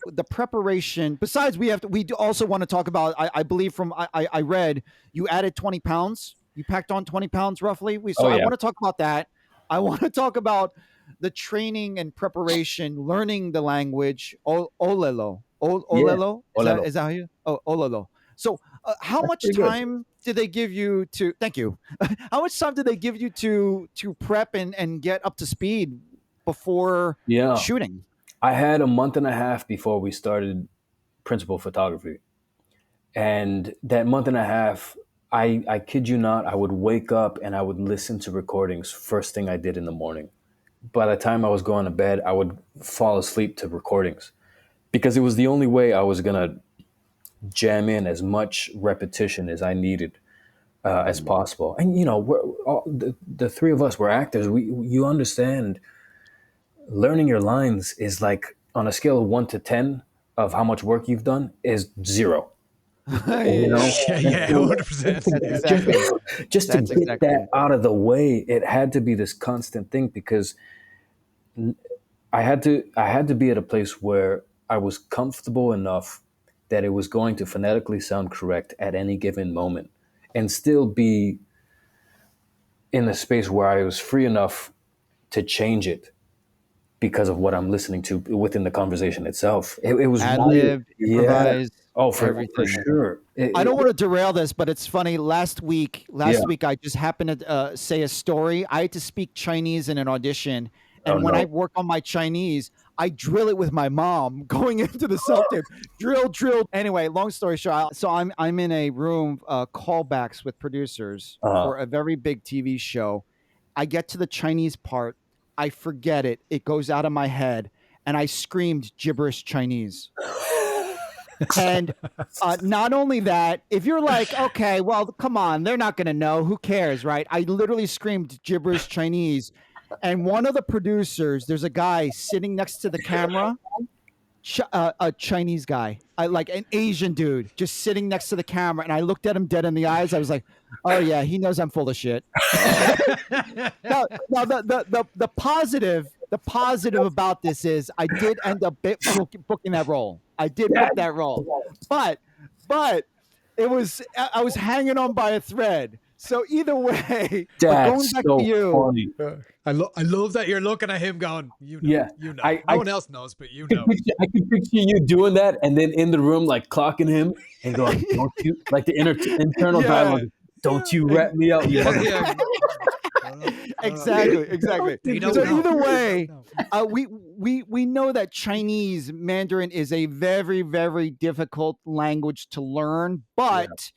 The preparation. Besides, we also want to talk about. I believe from I read you added 20 pounds. You packed on 20 pounds roughly. I want to talk about that. I want to talk about the training and preparation, learning the language. Olelo. Is that how you? Oh, Olelo. So, how much time did they give you to? Thank you. How much time did they give you to prep and get up to speed before shooting? I had a month and a half before we started principal photography, and that month and a half, I kid you not, I would wake up and I would listen to recordings first thing I did in the morning. By the time I was going to bed, I would fall asleep to recordings, because it was the only way I was gonna jam in as much repetition as I needed as possible. And the three of us were actors. You understand, learning your lines is like on a scale of 1 to 10 of how much work you've done is 0. 100%. Just to get that out of the way, it had to be this constant thing, because I had to be at a place where I was comfortable enough that it was going to phonetically sound correct at any given moment, and still be in a space where I was free enough to change it because of what I'm listening to within the conversation itself. It was ad-lib, improvised. Oh, for sure. I don't want to derail this, but it's funny. Last week, I just happened to say a story. I had to speak Chinese in an audition. And when I work on my Chinese, I drill it with my mom going into the self-tape. Drill. Anyway, long story short, so I'm in a room, callbacks with producers for a very big TV show. I get to the Chinese part. I forget it. It goes out of my head. And I screamed gibberish Chinese. And not only that, if you're like, okay, well, come on, they're not going to know. Who cares, right? I literally screamed gibberish Chinese. And one of the producers, there's a guy sitting next to the camera, a Chinese guy, like an Asian dude, just sitting next to the camera. And I looked at him dead in the eyes. I was like, oh, yeah, he knows I'm full of shit. Now, the positive about this is I did end up booking that role. I did book that role, but it was I was hanging on by a thread. So either way, going back to you, funny. I love that you're looking at him going, you know. No one else knows, but you know. I can picture you doing that, and then in the room, like clocking him and going, "Don't you?" Like the internal dialogue. Don't you rat me out? Exactly. So either way, we know that Chinese Mandarin is a very, very difficult language to learn, but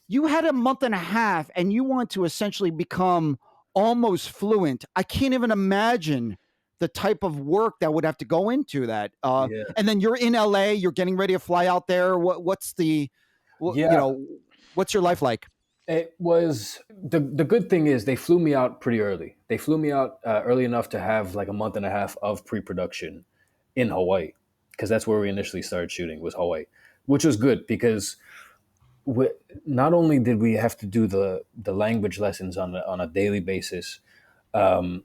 you had a month and a half and you want to essentially become almost fluent. I can't even imagine the type of work that would have to go into that. And then you're in LA, you're getting ready to fly out there. What's the, what's your life like? It was the good thing is they flew me out pretty early. They flew me out early enough to have like a month and a half of pre-production in Hawaii, because that's where we initially started shooting, was Hawaii, which was good because not only did we have to do the language lessons on a daily basis. I'm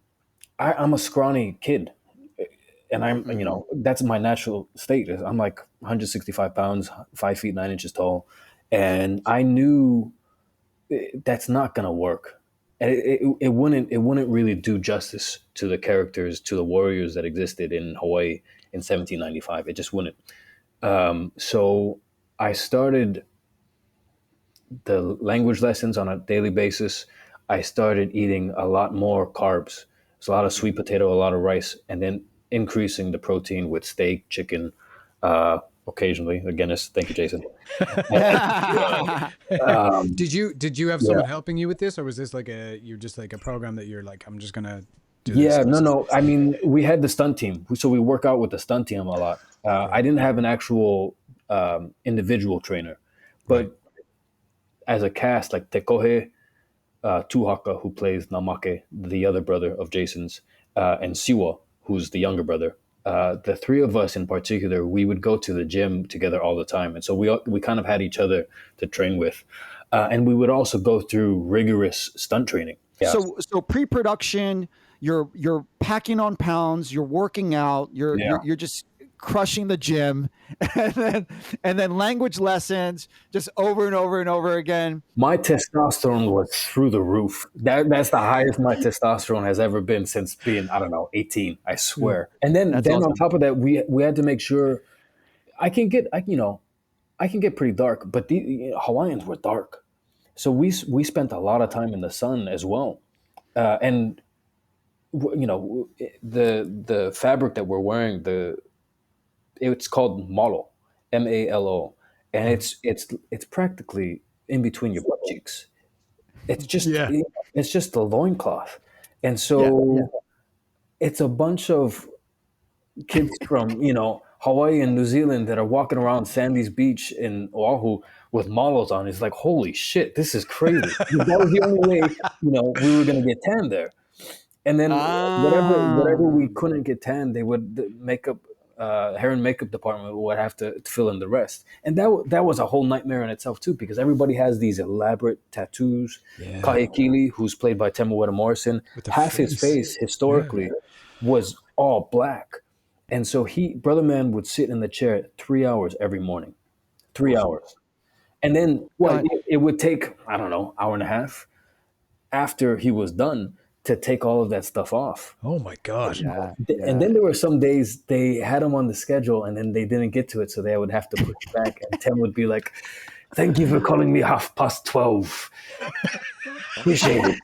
a scrawny kid, and I'm that's my natural state. I'm like 165 pounds, 5 feet 9 inches tall, and I knew that's not gonna work. And it wouldn't really do justice to the characters, to the warriors that existed in Hawaii in 1795. It just wouldn't. So I started the language lessons on a daily basis. I started eating a lot more carbs. So a lot of sweet potato, a lot of rice, and then increasing the protein with steak, chicken, occasionally a Guinness. Thank you, Jason. Did you have someone helping you with this, or was this like you're just like a program that you're like, I'm just gonna do this? Yeah, no. I mean, we had the stunt team, so we work out with the stunt team a lot. I didn't have an actual individual trainer, but as a cast, like Tekohe Tuhaka, who plays Namake, the other brother of Jason's, and Siwa, who's the younger brother. The three of us in particular, we would go to the gym together all the time. And so we kind of had each other to train with. And we would also go through rigorous stunt training. Yeah. So pre-production, you're packing on pounds, you're working out, you're just crushing the gym, and then language lessons just over and over and over again. My testosterone was through the roof. That's the highest my testosterone has ever been since being, 18, I swear. And then awesome. On top of that, we had to make sure I can get pretty dark, but the Hawaiians were dark. So we spent a lot of time in the sun as well. And the fabric that we're wearing, it's called malo, MALO, and it's practically in between your butt cheeks. It's just it's just a loincloth, and so it's a bunch of kids from Hawaii and New Zealand that are walking around Sandy's Beach in Oahu with malos on. It's like, holy shit, this is crazy. That was the only way we were gonna get tan there. And then whatever we couldn't get tan, they would hair and makeup department would have to fill in the rest. And that was a whole nightmare in itself too, because everybody has these elaborate tattoos. Kahekili, who's played by Temuera Morrison, half his face historically was all black. And so Brother Man would sit in the chair 3 hours every morning. 3 hours. And then it would take, hour and a half after he was done to take all of that stuff off. Oh my God. And then there were some days they had him on the schedule and then they didn't get to it, so they would have to push it back. And Tim would be like, "Thank you for calling me 12:30. Appreciate it.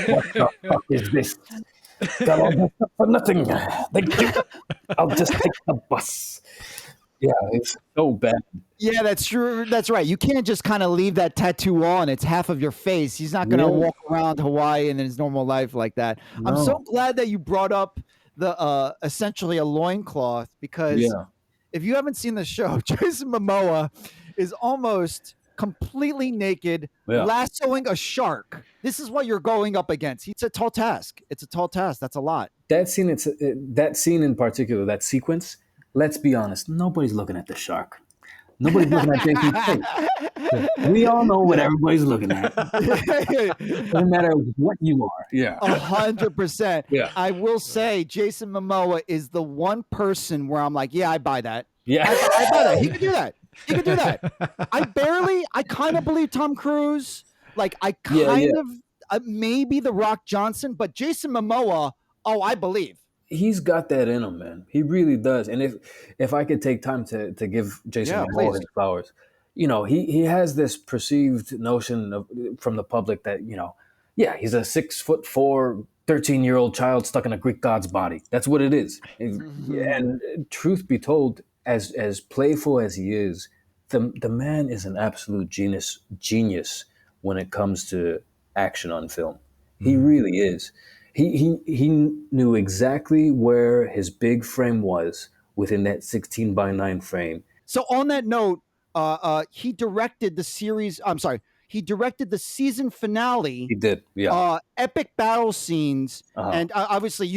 What the fuck is this? Got all this stuff for nothing. Thank you. I'll just take the bus." Yeah, it's so bad. Yeah, that's true. That's right. You can't just kind of leave that tattoo on. It's half of your face. He's not going to walk around Hawaii in his normal life like that. No. I'm so glad that you brought up the essentially a loincloth, because if you haven't seen the show, Jason Momoa is almost completely naked, lassoing a shark. This is what you're going up against. It's a tall task. That's a lot. That scene in particular, that sequence, let's be honest, nobody's looking at the shark. Nobody's looking at Jason's face. We all know what everybody's looking at. No matter what you are. Yeah. 100%. Yeah. I will say Jason Momoa is the one person where I'm like, I buy that. Yeah. I buy that. He could do that. I kind of believe Tom Cruise. Like, I kind of, maybe The Rock Johnson, but Jason Momoa, I believe. He's got that in him, man. He really does. And if I could take time to give Jason Momoa his flowers, he has this perceived notion from the public that, he's a 6'4" 13-year-old child stuck in a Greek god's body. That's what it is. And truth be told, as playful as he is, the man is an absolute genius when it comes to action on film. He really is. He knew exactly where his big frame was within that 16:9 frame. So on that note, he directed the series. I'm sorry, he directed the season finale. He did, yeah. Epic battle scenes, Uh-huh. and obviously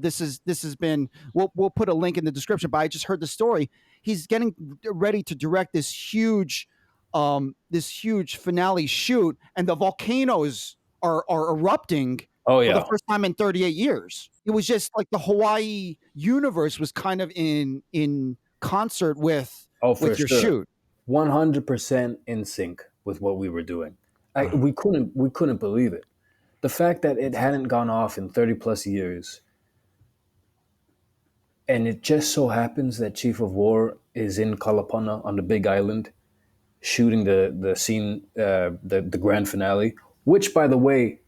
this has been. We'll put a link in the description. But I just heard the story. He's getting ready to direct this huge finale shoot, and the volcanoes are erupting. Oh For yeah. the first time in 38 years. It was just like the Hawaii universe was kind of in concert with your shoot. 100% in sync with what we were doing. We couldn't believe it. The fact that it hadn't gone off in 30 plus years, and it just so happens that Chief of War is in Kalapana on the Big Island, shooting the scene, the grand finale, which, by the way,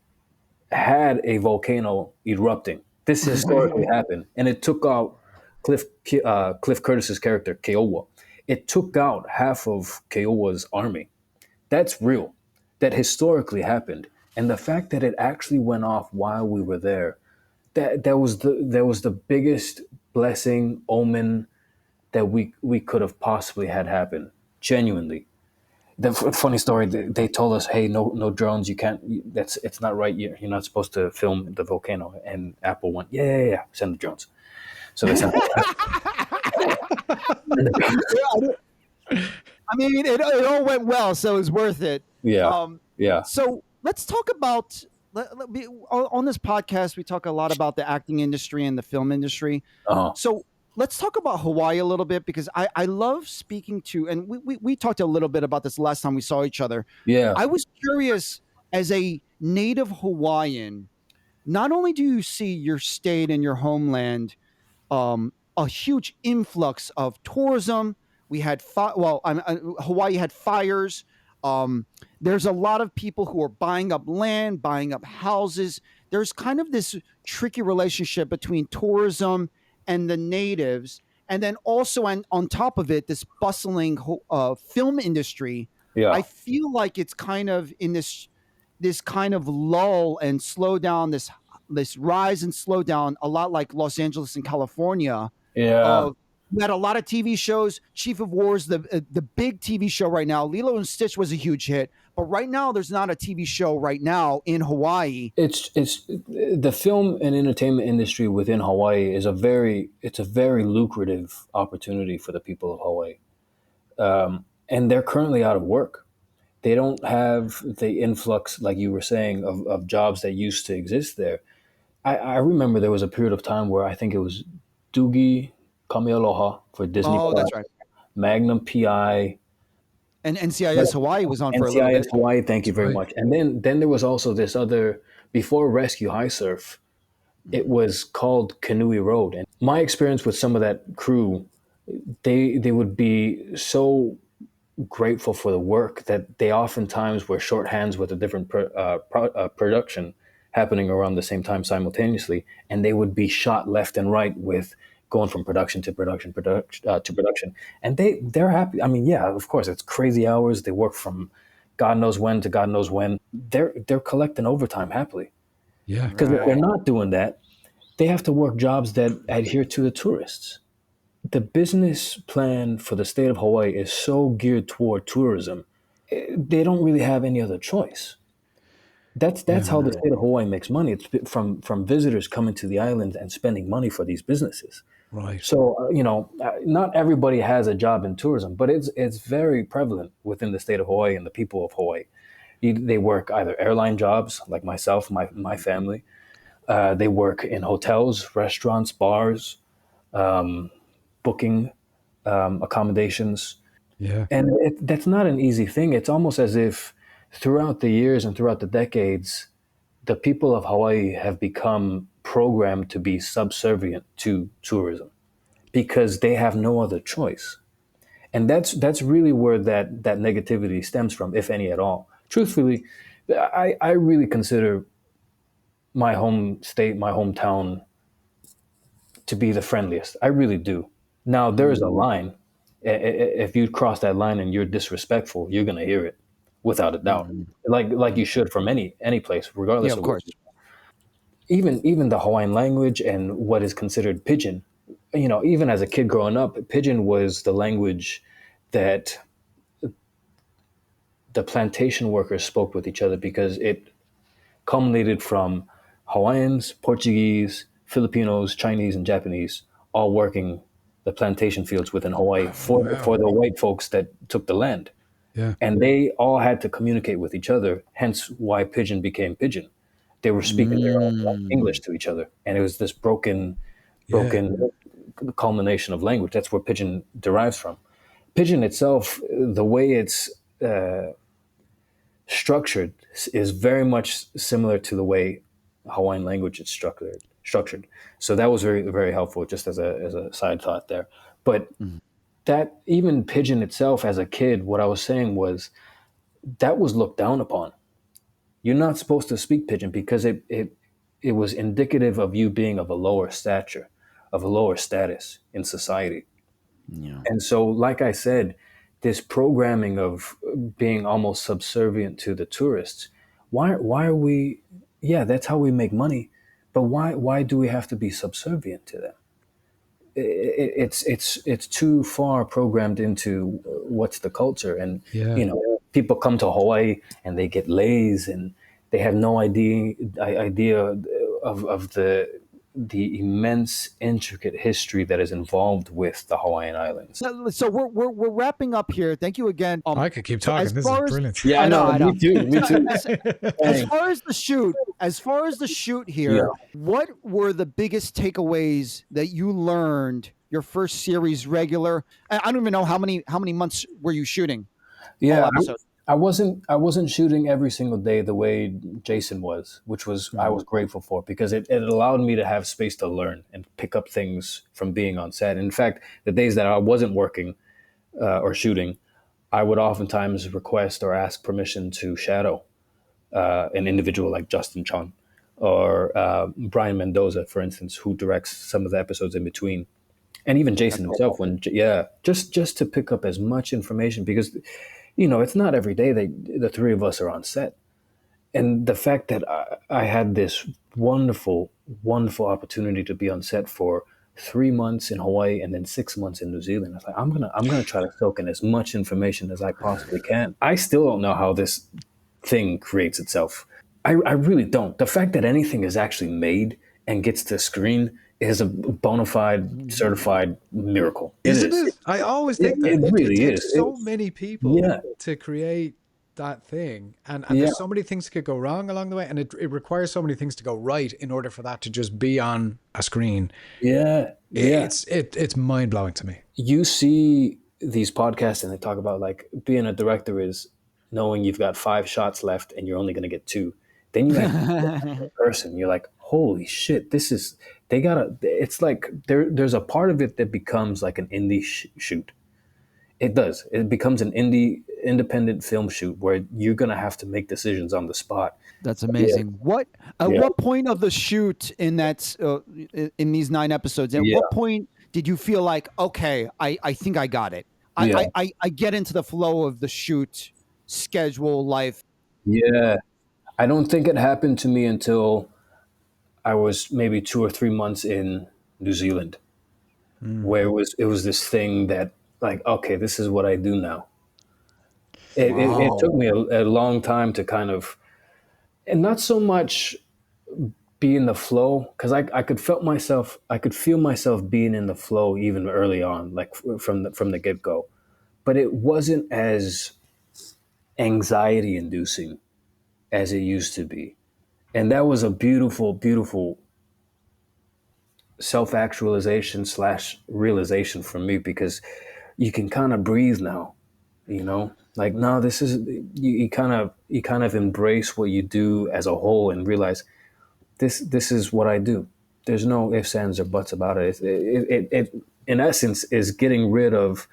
had a volcano erupting. This historically happened, and it took out Cliff Curtis's character Keowa. It took out half of Keowa's army. That's real. That historically happened, and the fact that it actually went off while we were there, that was the biggest blessing, omen that we could have possibly had happen. Genuinely. The funny story, they told us, hey, no drones, you can't, it's not right, you're not supposed to film the volcano. And Apple went, yeah, send the drones. So they sent I mean, it all went well, so it was worth it. Yeah. Yeah. So let's talk about, on this podcast, we talk a lot about the acting industry and the film industry. Uh-huh. So let's talk about Hawaii a little bit, because I love speaking to, and we talked a little bit about this last time we saw each other. Yeah. I was curious, as a native Hawaiian, not only do you see your state and your homeland a huge influx of tourism. We had Hawaii had fires. There's a lot of people who are buying up land, buying up houses. There's kind of this tricky relationship between tourism and the natives, and then also on top of it, this bustling film industry. Yeah. I feel like it's kind of in this kind of lull and slow down, this rise and slow down, a lot like Los Angeles and California. Yeah. We had a lot of TV shows. Chief of War is the big TV show right now. Lilo and Stitch was a huge hit, but right now there's not a TV show right now in Hawaii. It's the film and entertainment industry within Hawaii is a very lucrative opportunity for the people of Hawaii, and they're currently out of work. They don't have the influx, like you were saying, of jobs that used to exist there. I remember there was a period of time where I think it was Doogie Kamealoha for Disney+. Oh, that's right. Magnum PI. And NCIS Hawaii was on for a little bit. NCIS Hawaii, thank you very much. And then there was also this other, before Rescue High Surf, it was called Kanui Road. And my experience with some of that crew, they would be so grateful for the work that they oftentimes were shorthands with a different production happening around the same time simultaneously, and they would be shot left and right with going from production to production to production, and they're happy. I mean, yeah, of course, it's crazy hours. They work from God knows when to God knows when. They're collecting overtime happily. Yeah, because if they're not doing that, they have to work jobs that adhere to the tourists. The business plan for the state of Hawaii is so geared toward tourism, they don't really have any other choice. That's how the state of Hawaii makes money. It's from visitors coming to the island and spending money for these businesses. Right. So not everybody has a job in tourism, but it's very prevalent within the state of Hawaii and the people of Hawaii. They work either airline jobs, like myself, my family. They work in hotels, restaurants, bars, booking accommodations. Yeah. And that's not an easy thing. It's almost as if throughout the years and throughout the decades, the people of Hawaii have become programmed to be subservient to tourism because they have no other choice. And that's really where that negativity stems from, if any at all. Truthfully, I really consider my home state, my hometown, to be the friendliest. I really do. Now there is a line. If you cross that line and you're disrespectful, you're gonna hear it, without a doubt. Like you should from any place, Yeah, regardless of of where. course. Even the Hawaiian language and what is considered pidgin. You know, even as a kid growing up, pidgin was the language that the plantation workers spoke with each other, because it culminated from Hawaiians, Portuguese, Filipinos, Chinese, and Japanese all working the plantation fields within Hawaii for the white folks that took the land. Yeah. And they all had to communicate with each other, hence why pidgin became pidgin. They were speaking their own English to each other. And it was this broken culmination of language. That's where pidgin derives from. Pidgin itself, the way it's structured, is very much similar to the way Hawaiian language is structured. So that was very, very helpful, just as a side thought there. But that even pidgin itself, as a kid, what I was saying was that was looked down upon. You're not supposed to speak pidgin because it was indicative of you being of a lower stature, of a lower status in society. Yeah. And so, like I said, this programming of being almost subservient to the tourists, why are we, yeah, that's how we make money, but why do we have to be subservient to them? It's too far programmed into what's the culture. And you know, people come to Hawaii and they get lays and they have no idea of the immense, intricate history that is involved with the Hawaiian Islands. So we're wrapping up here. Thank you again. I could keep talking. This is brilliant. Yeah, I know. Me too. As far as the shoot here, what were the biggest takeaways that you learned your first series regular? I don't even know how many months were you shooting? Yeah, I wasn't shooting every single day the way Jason was, which was I was grateful for, because it allowed me to have space to learn and pick up things from being on set. In fact, the days that I wasn't working or shooting, I would oftentimes request or ask permission to shadow an individual like Justin Chon or Brian Mendoza, for instance, who directs some of the episodes in between. And even Jason himself, just to pick up as much information, because you know, it's not every day that the three of us are on set. And the fact that I had this wonderful, wonderful opportunity to be on set for 3 months in Hawaii and then 6 months in New Zealand, I was like, I'm gonna try to soak in as much information as I possibly can. I still don't know how this thing creates itself. I really don't. The fact that anything is actually made and gets to screen is a bona fide, certified miracle. Isn't it? I always think that. It really takes is. so many people to create that thing. And there's so many things that could go wrong along the way. And it requires so many things to go right in order for that to just be on a screen. It's mind-blowing to me. You see these podcasts and they talk about, like, being a director is knowing you've got 5 shots left and you're only going to get 2. Then you have a person, you're like, holy shit, it's like there's a part of it that becomes like an indie shoot. It does. It becomes an independent film shoot where you're going to have to make decisions on the spot. That's amazing. What point of the shoot in that in these 9 episodes, what point did you feel like, okay, I think I got it? I get into the flow of the shoot schedule life. Yeah. I don't think it happened to me until I was maybe 2 or 3 months in New Zealand, where it was this thing that, like, okay, this is what I do now. It took me a long time to kind of, and not so much be in the flow, because I could feel myself being in the flow even early on, like from the get-go, but it wasn't as anxiety inducing as it used to be. And that was a beautiful, beautiful self-actualization / realization for me, because you can kind of breathe now, you know, like, no, this is, you kind of embrace what you do as a whole and realize this is what I do. There's no ifs, ands, or buts about it. It in essence is getting rid of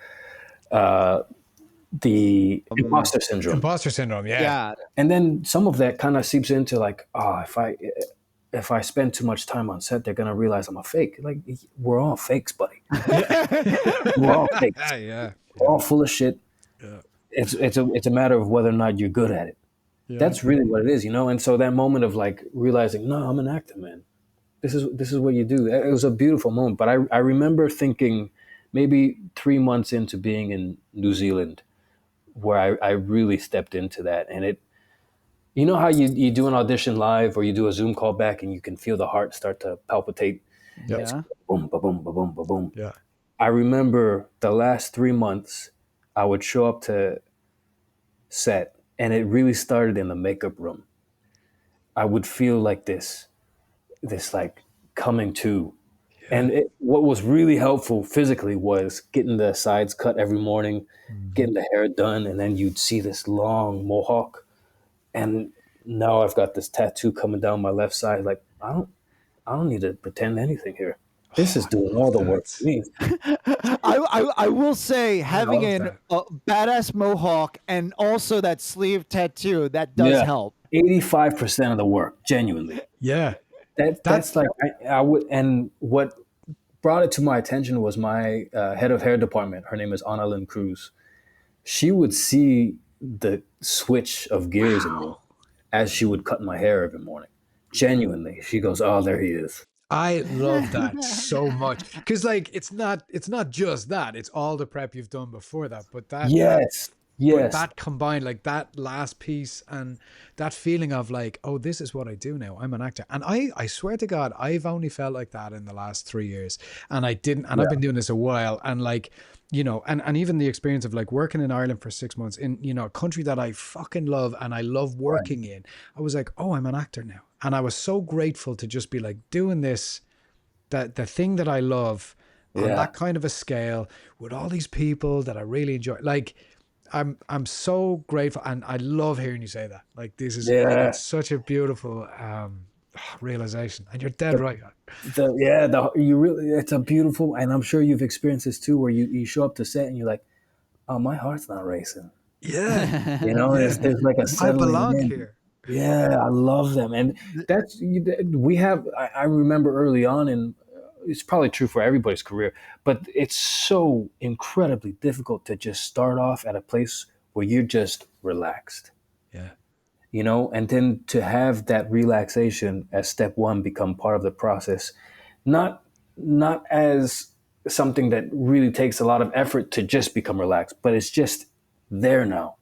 the imposter syndrome. Imposter syndrome, yeah. And then some of that kind of seeps into, like, if I spend too much time on set, they're gonna realize I'm a fake. Like, we're all fakes, buddy. We're all fakes. Yeah. We're all full of shit. Yeah. It's a matter of whether or not you're good at it. Yeah. That's really what it is, you know. And so that moment of like realizing, no, I'm an actor, man. This is what you do. It was a beautiful moment. But I remember thinking maybe 3 months into being in New Zealand, where I really stepped into that. And it, you know how you do an audition live or you do a Zoom call back and you can feel the heart start to palpitate. Yeah. Boom, ba boom, ba boom, ba boom. Yeah. I remember the last 3 months, I would show up to set, and it really started in the makeup room. I would feel like this like coming to. And what was really helpful physically was getting the sides cut every morning, getting the hair done, and then you'd see this long mohawk. And now I've got this tattoo coming down my left side. Like, I don't need to pretend anything here. This is doing all the work for me. I will say having a badass mohawk and also that sleeve tattoo, that does help. 85% of the work, genuinely. Yeah. That's like I would. And what brought it to my attention was my head of hair department. Her name is Anna Lynn Cruz. She would see the switch of gears in me as she would cut my hair every morning. Genuinely, she goes, "Oh, there he is." I love that so much because, like, it's not just that; it's all the prep you've done before that. But yes, but that combined, like that last piece and that feeling of like, oh, this is what I do now. I'm an actor, and I swear to God, I've only felt like that in the last 3 years, and I didn't. And I've been doing this a while, and like, you know, and even the experience of like working in Ireland for 6 months in, you know, a country that I fucking love and I love working in. I was like, oh, I'm an actor now. And I was so grateful to just be like doing this, that the thing that I love on that kind of a scale with all these people that I really enjoy. Like, I'm so grateful, and I love hearing you say that. Like, this is it's such a beautiful realization, and you're dead right. It's a beautiful, and I'm sure you've experienced this too, where you show up to set and you're like, oh, my heart's not racing. Yeah, you know, there's like a settling I belong in. here. Yeah, I love them, and we have. I remember early on, and it's probably true for everybody's career, but it's so incredibly difficult to just start off at a place where you're just relaxed. Yeah. You know, and then to have that relaxation as step one become part of the process, not as something that really takes a lot of effort to just become relaxed, but it's just there now.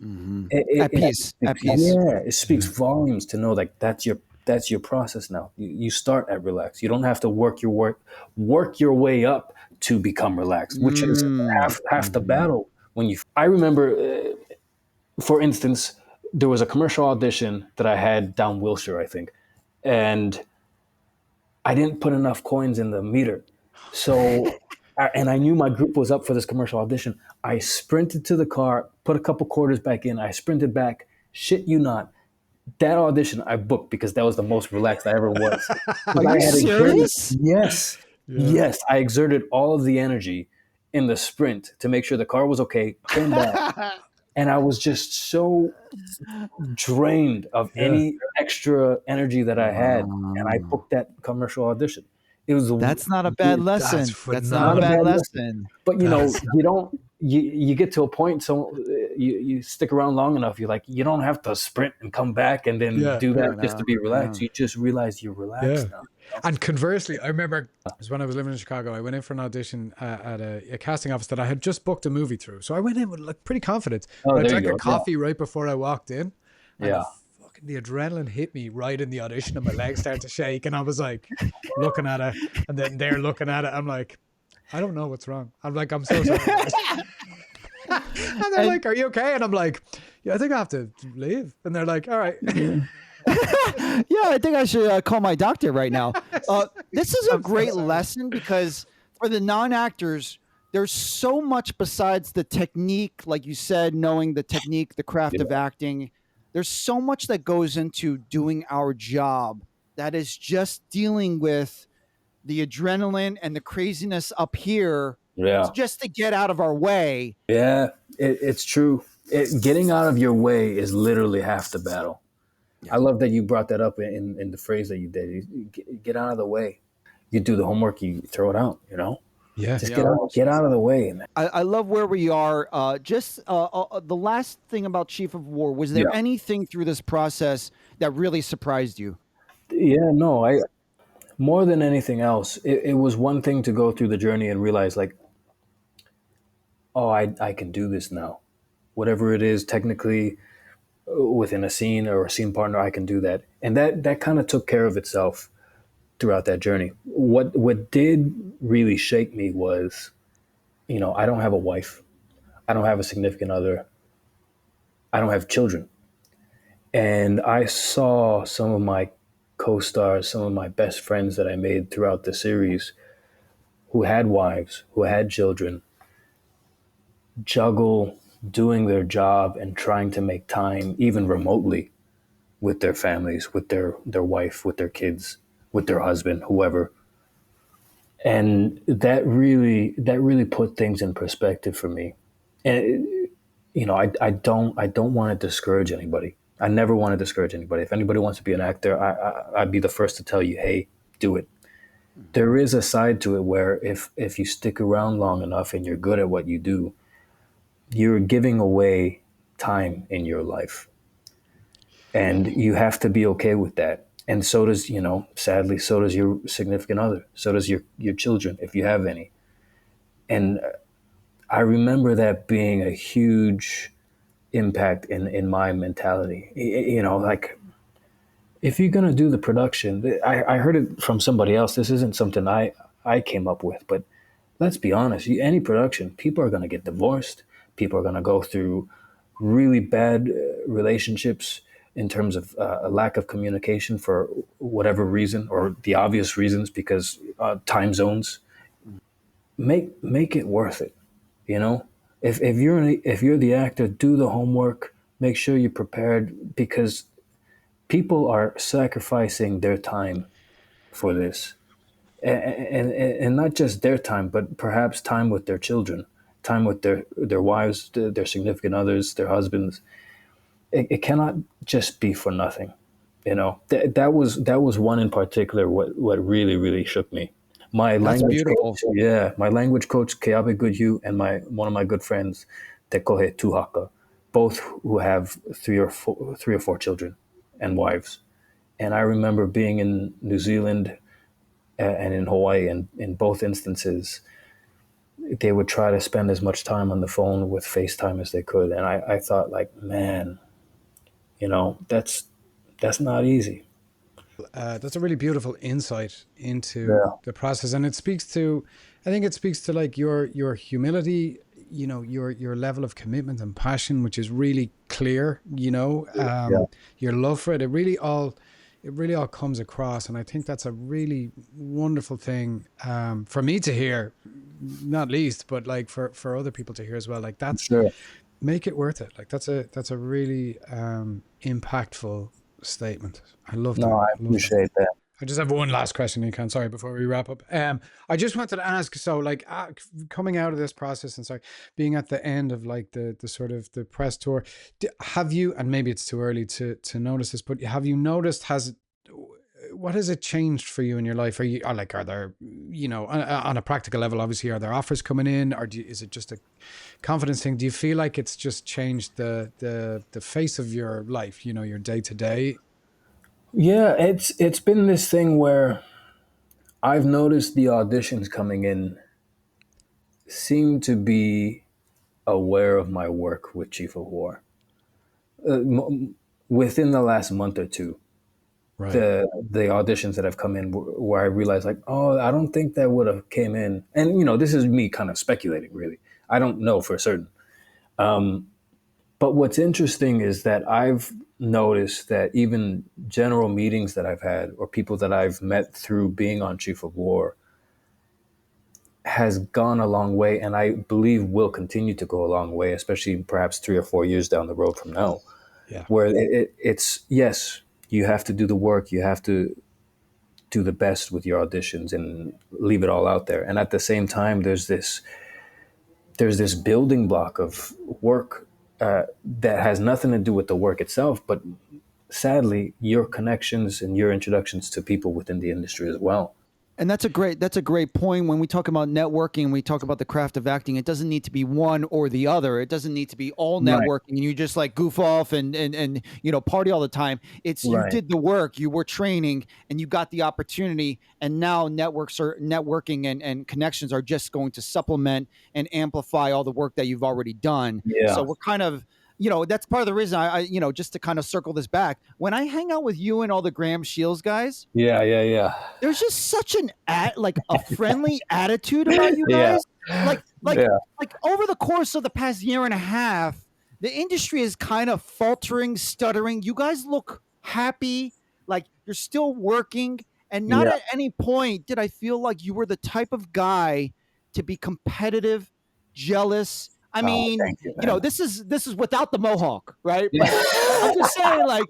Mm-hmm. At peace. Yeah, it speaks volumes to know like that's your process now. You start at relax. You don't have to work your way up to become relaxed, which is half the battle. I remember, for instance, there was a commercial audition that I had down Wilshire, I think, and I didn't put enough coins in the meter. So, and I knew my group was up for this commercial audition. I sprinted to the car, put a couple quarters back in. I sprinted back. Shit you not. That audition I booked because that was the most relaxed I ever was. Are you serious? Yes. I exerted all of the energy in the sprint to make sure the car was okay, came back. And I was just so drained of any extra energy that I had. And I booked that commercial audition. That's not a bad lesson. That's not a bad lesson. But you know, you get to a point, so you stick around long enough, you're like, you don't have to sprint and come back and then do that just to be relaxed. You just realize you're relaxed now. And conversely, I remember it was when I was living in Chicago, I went in for an audition at a casting office that I had just booked a movie through. So I went in with like pretty confidence. I drank a coffee right before I walked in. And the adrenaline hit me right in the audition and my legs started to shake. And I was like looking at it, and then they're looking at it. I'm like, I don't know what's wrong. I'm like, I'm so sorry. And they're like, are you okay? And I'm like, yeah, I think I have to leave. And they're like, all right. Yeah, I think I should call my doctor right now. This is a great lesson because for the non-actors, there's so much besides the technique, like you said, knowing the technique, the craft of acting. There's so much that goes into doing our job that is just dealing with the adrenaline and the craziness up here just to get out of our way. Yeah, it's true. Getting out of your way is literally half the battle. I love that you brought that up in the phrase that you did. You get out of the way. You do the homework, you throw it out, Yeah. Just get out of the way. I love where we are. Just the last thing about Chief of War, was there Yeah. anything through this process that really surprised you? Yeah, no, more than anything else, it was one thing to go through the journey and realize like, oh, I can do this now. Whatever it is, technically within a scene or a scene partner, I can do that. And that kind of took care of itself throughout that journey. What did really shake me was, I don't have a wife. I don't have a significant other. I don't have children. And I saw some of my co-stars, some of my best friends that I made throughout the series who had wives, who had children, juggle doing their job and trying to make time, even remotely, with their families, with their wife, with their kids, with their husband, whoever. And that really put things in perspective for me. And I don't want to discourage anybody. I never want to discourage anybody. If anybody wants to be an actor, I'd be the first to tell you, hey, do it. There is a side to it where if you stick around long enough and you're good at what you do, you're giving away time in your life. And you have to be okay with that. And so does, sadly, so does your significant other. So does your children, if you have any. And I remember that being a huge impact in my mentality. Like, if you're going to do the production, I heard it from somebody else. This isn't something I came up with, but let's be honest. Any production, people are going to get divorced. People are going to go through really bad relationships in terms of a lack of communication for whatever reason, or the obvious reasons, because time zones. Make it worth it. If you're the actor, do the homework. Make sure you're prepared, because people are sacrificing their time for this, and not just their time, but perhaps time with their children, time with their wives, their significant others, their husbands. It cannot just be for nothing. That was one in particular. What really shook me. My That's language beautiful. coach, yeah, my language coach Keabe Goodhue, and one of my good friends Tekohe Tuhaka, both who have three or four children and wives. And I remember being in New Zealand and in Hawaii, and in both instances, they would try to spend as much time on the phone with FaceTime as they could. And I thought, like, man, that's not easy. That's a really beautiful insight into Yeah. the process, and I think it speaks to like your humility, your level of commitment and passion, which is really clear. Yeah. Your love for it. It really all comes across, and I think that's a really wonderful thing for me to hear, not least, but like for other people to hear as well. Like that's Sure. make it worth it. Like that's a really impactful statement. I love that. No, I I love that. appreciate that. I just have one last question, E-Kan. Sorry, before we wrap up. I just wanted to ask. So, like, coming out of this process, and sorry, being at the end of like the sort of the press tour, have you? And maybe it's too early to notice this, but have you noticed? What has it changed for you in your life? Are there, on a practical level, obviously, are there offers coming in, or is it just a confidence thing? Do you feel like it's just changed the face of your life? Your day to day. Yeah, it's been this thing where I've noticed the auditions coming in seem to be aware of my work with Chief of War. Within the last month or two, Right. the auditions that have come in where I realized, like, oh, I don't think that would have came in. And this is me kind of speculating, really. I don't know for certain. But what's interesting is that I've noticed that even general meetings that I've had, or people that I've met through being on Chief of War, has gone a long way, and I believe will continue to go a long way, especially perhaps 3 or 4 years down the road from now. Yeah. Where it's, yes, you have to do the work, you have to do the best with your auditions and leave it all out there. And at the same time, there's this building block of work that has nothing to do with the work itself, but sadly, your connections and your introductions to people within the industry as well. And that's a great point. When we talk about networking, we talk about the craft of acting. It doesn't need to be one or the other. It doesn't need to be all Right. networking and you just like goof off and party all the time. It's you Right. did the work, you were training, and you got the opportunity. And now networking and connections are just going to supplement and amplify all the work that you've already done. Yeah. So we're kind of that's part of the reason I just to kind of circle this back. When I hang out with you and all the Graham Shields guys, Yeah. there's just such a friendly attitude about you Yeah. guys. Like Yeah. over the course of the past year and a half, the industry is kind of faltering, stuttering. You guys look happy, like you're still working, and not Yeah. at any point did I feel like you were the type of guy to be competitive, jealous. I mean, thank you, man. this is without the mohawk, right? Yeah. But I'm just saying, like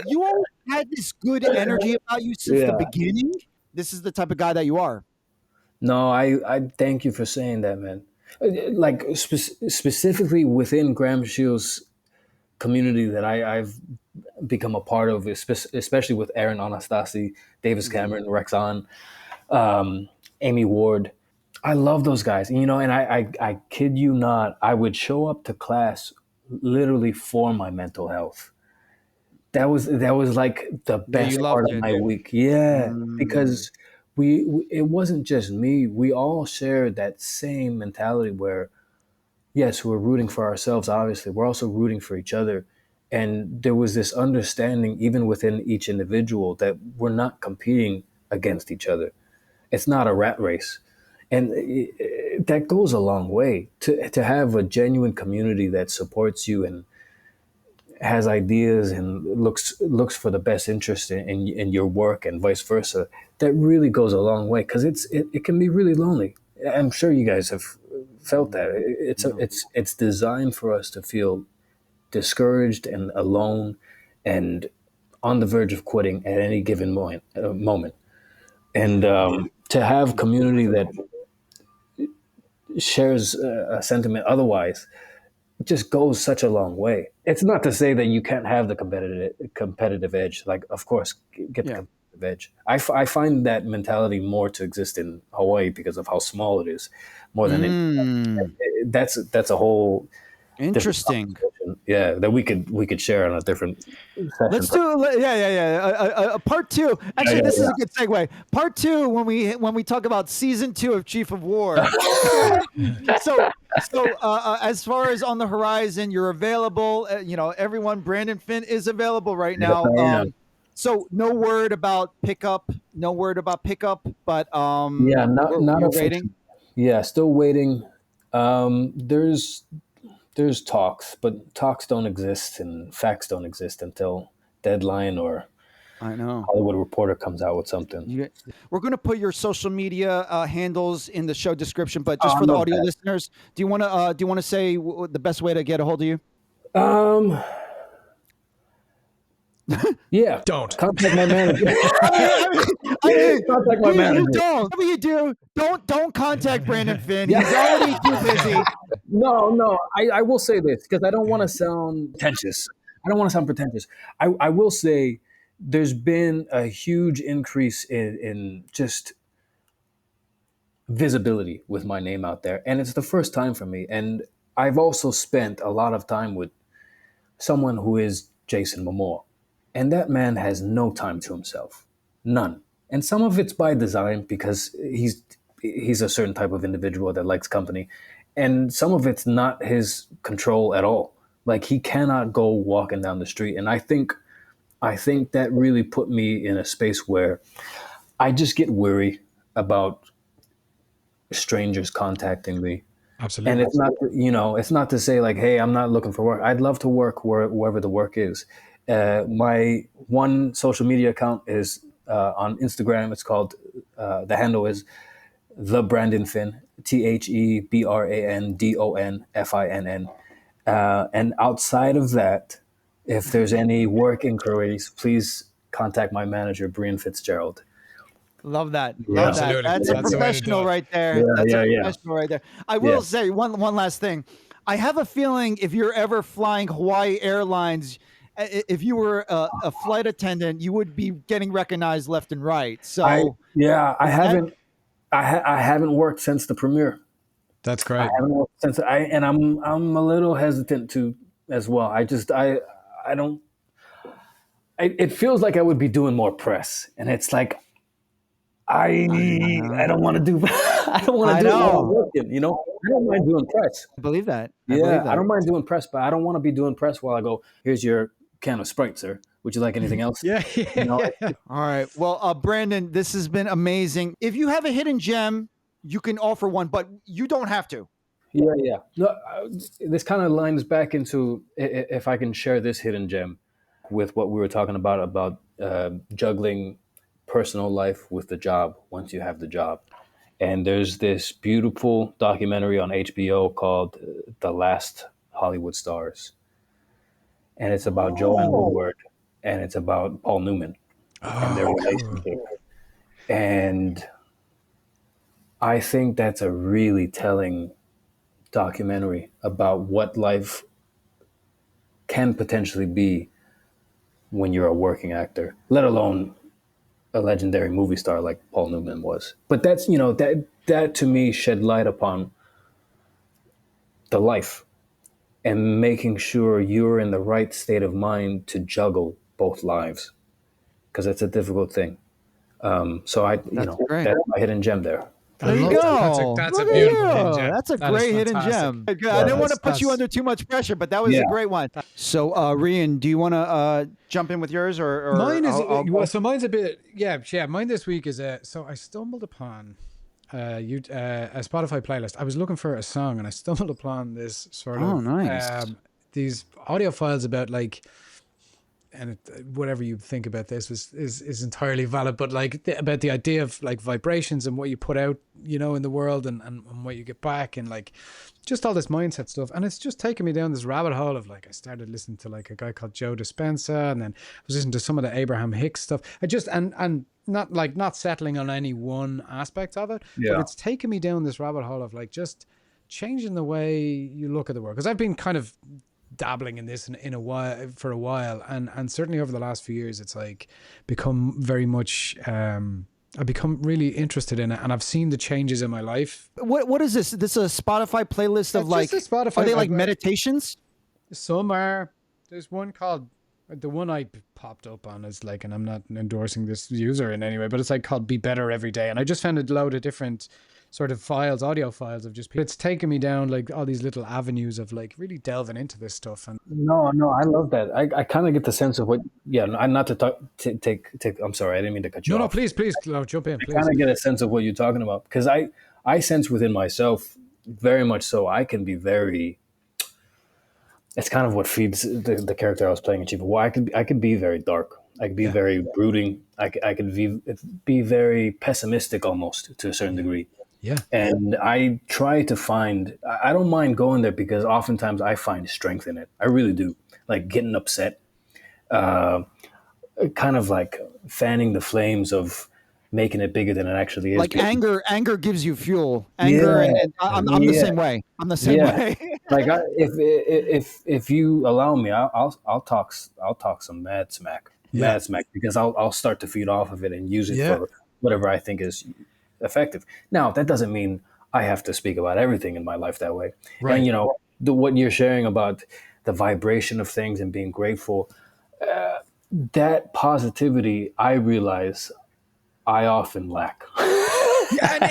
you always had this good energy about you since the beginning. This is the type of guy that you are. No, I thank you for saying that, man. Like specifically within Graham Shields community that I've become a part of, especially with Aaron Anastasi, Davis Cameron, Rexon, Amy Ward. I love those guys, and I kid you not, I would show up to class literally for my mental health. That was like the best part of my week. Yeah, because it wasn't just me. We all shared that same mentality where, yes, we're rooting for ourselves. Obviously, we're also rooting for each other, and there was this understanding even within each individual that we're not competing against each other. It's not a rat race. And that goes a long way to have a genuine community that supports you and has ideas and looks for the best interest in your work and vice versa. That really goes a long way because it can be really lonely. I'm sure you guys have felt that. It's designed for us to feel discouraged and alone and on the verge of quitting at any given moment. And to have community that shares a sentiment otherwise just goes such a long way. It's not to say that you can't have the competitive edge. Like, of course, get the competitive edge. I find that mentality more to exist in Hawaii because of how small it is, more than that's a whole interesting. Yeah, that we could share on a different session. Let's do a part two. Actually, this is a good segue. Part two, when we talk about season 2 of Chief of War. so as far as on the horizon, you're available. Everyone, Brandon Finn is available right now. So no word about pickup. But not waiting. Yeah, still waiting. There's talks, but talks don't exist and facts don't exist until Deadline or I know Hollywood Reporter comes out with something. We're going to put your social media handles in the show description, but just for the audio listeners, do you want to say the best way to get a hold of you? Yeah, don't contact my manager. Contact my manager. Whatever you do, don't contact Brandon Finn. He's already too busy. No. I will say this because I don't want to sound pretentious. I will say there's been a huge increase in just visibility with my name out there, and it's the first time for me. And I've also spent a lot of time with someone who is Jason Momoa. And that man has no time to himself, none. And some of it's by design because he's a certain type of individual that likes company. And some of it's not his control at all. Like he cannot go walking down the street. And I think that really put me in a space where I just get weary about strangers contacting me. Absolutely. And it's not to say like, hey, I'm not looking for work. I'd love to work wherever the work is. My one social media account is on Instagram. It's called, the handle is The Brandon Finn, TheBrandonFinn. And outside of that, if there's any work inquiries, please contact my manager, Brian Fitzgerald. Love that. Yeah. Love that. That's a professional right there. That's a professional right there. I will say one last thing. I have a feeling if you're ever flying Hawaii Airlines, if you were a flight attendant, you would be getting recognized left and right. So I haven't worked since the premiere. That's I great. haven't worked since and I'm a little hesitant to as well. I don't. It feels like I would be doing more press, and it's like I don't want to do I don't want to do it while I'm working. You know, I don't mind doing press. I believe that. I don't mind doing press, but I don't want to be doing press while I go, here's your can of Sprite, sir. Would you like anything else? Yeah. You know, All right. Well, Brandon, this has been amazing. If you have a hidden gem, you can offer one, but you don't have to. Yeah. No, this kind of lines back into if I can share this hidden gem with what we were talking about juggling personal life with the job once you have the job. And there's this beautiful documentary on HBO called The Last Hollywood Stars. And it's about Joanne Woodward and it's about Paul Newman and their relationship. And I think that's a really telling documentary about what life can potentially be when you're a working actor, let alone a legendary movie star like Paul Newman was. But that's, you know, that to me shed light upon the life and making sure you're in the right state of mind to juggle both lives, because it's a difficult thing. So that's my hidden gem there. There you go. That's a Look at beautiful you. hidden gem. That's a That great is hidden fantastic. gem. I didn't want to put you under too much pressure, but that was a great one. So, Rían, do you want to jump in with yours, or mine is I'll so mine's a bit mine this week is so I stumbled upon a Spotify playlist. I was looking for a song and I stumbled upon this sort of nice. These audio files about like, and whatever you think about this is entirely valid, but like about the idea of like vibrations and what you put out, you know, in the world and what you get back, and like just all this mindset stuff. And it's just taken me down this rabbit hole of like, I started listening to like a guy called Joe Dispenza, and then I was listening to some of the Abraham Hicks stuff. I just and not settling on any one aspect of it, but it's taken me down this rabbit hole of like just changing the way you look at the world, because I've been kind of dabbling in this in a while and certainly over the last few years it's like become very much I've become really interested in it, and I've seen the changes in my life. What is this? This is a Spotify playlist of like, are they like meditations? Some are. There's one called, the one I popped up on is like, and I'm not endorsing this user in any way, but it's like called Be Better Every Day. And I just found a load of different sort of files, audio files of just people. It's taken me down like all these little avenues of like really delving into this stuff. And no, I love that. I kind of get the sense of what, not to take, I'm sorry, I didn't mean to cut you off. No, please, jump in, please. I kind of get a sense of what you're talking about, because I sense within myself very much so I can be very, it's kind of what feeds the character I was playing in Chief. Well, I could be very dark. I could be very brooding. I could be very pessimistic almost to a certain degree. Yeah. And I try to find, I don't mind going there because oftentimes I find strength in it. I really do. Like getting upset, kind of like fanning the flames of making it bigger than it actually is. Like anger gives you fuel. Anger, and I'm the same way. I'm the same way. Like if you allow me, I'll talk some mad smack, because I'll start to feed off of it and use it for whatever I think is effective. Now, that doesn't mean I have to speak about everything in my life that way. Right. And, you know, what you're sharing about the vibration of things and being grateful, that positivity, I realize I often lack. I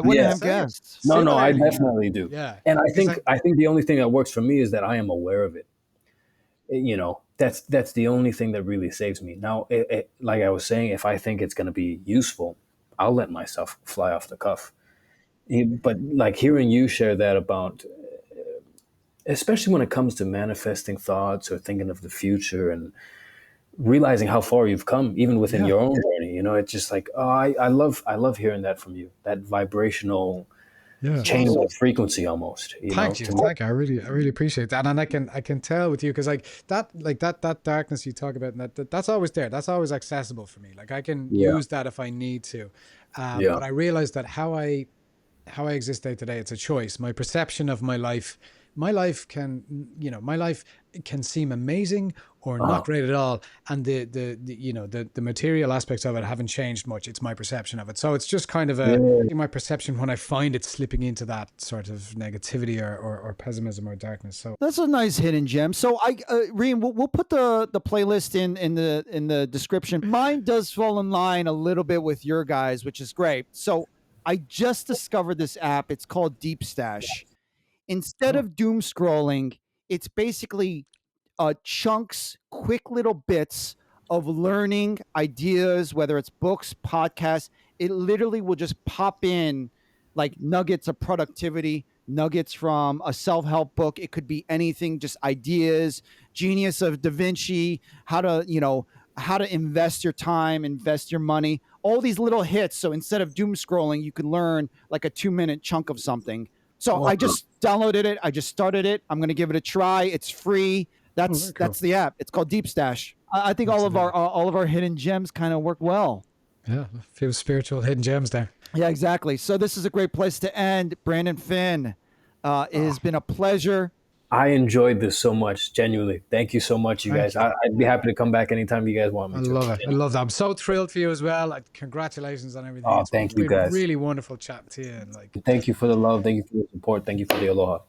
wouldn't have guessed. No, I definitely do. Yeah. And I think the only thing that works for me is that I am aware of it. You know, that's the only thing that really saves me. Now, like I was saying, if I think it's going to be useful, I'll let myself fly off the cuff. But like hearing you share that about, especially when it comes to manifesting thoughts or thinking of the future and realizing how far you've come, even within your own journey, you know, it's just like, oh, I love hearing that from you. That vibrational change of frequency almost. Thank you. I really appreciate that, and I can tell with you, because like that darkness you talk about, and that's always there. That's always accessible for me. Like I can use that if I need to. But I realize that how I exist day to day, it's a choice. My perception of my life my life can, you know, my life can seem amazing or not great at all, and the you know, the material aspects of it haven't changed much. It's my perception of it. So it's just kind of my perception when I find it slipping into that sort of negativity or pessimism or darkness. So That's a nice hidden gem. So Rían, we'll put the playlist in the description. Mine does fall in line a little bit with your guys, which is great. So I just discovered this app. It's called Deep Stash. Instead of doom scrolling, it's basically chunks, quick little bits of learning ideas, whether it's books, podcasts. It literally will just pop in like nuggets of productivity, nuggets from a self-help book. It could be anything, just ideas, genius of Da Vinci, how to invest your time, invest your money, all these little hits. So instead of doom scrolling, you can learn like a 2-minute chunk of something. So I just downloaded it. I just started it. I'm going to give it a try. It's free. That's the app. It's called Deep Stash. I think all of our hidden gems kind of work well. Yeah, a few spiritual hidden gems there. Yeah, exactly. So this is a great place to end. Brandon Finn, it has been a pleasure. I enjoyed this so much, genuinely. Thank you so much, you guys. I'd be happy to come back anytime you guys want me to. I love it. I love that. I'm so thrilled for you as well. Congratulations on everything. Oh, thank you, guys. Really wonderful chatting to you. And thank you for the love. Thank you for the support. Thank you for the aloha.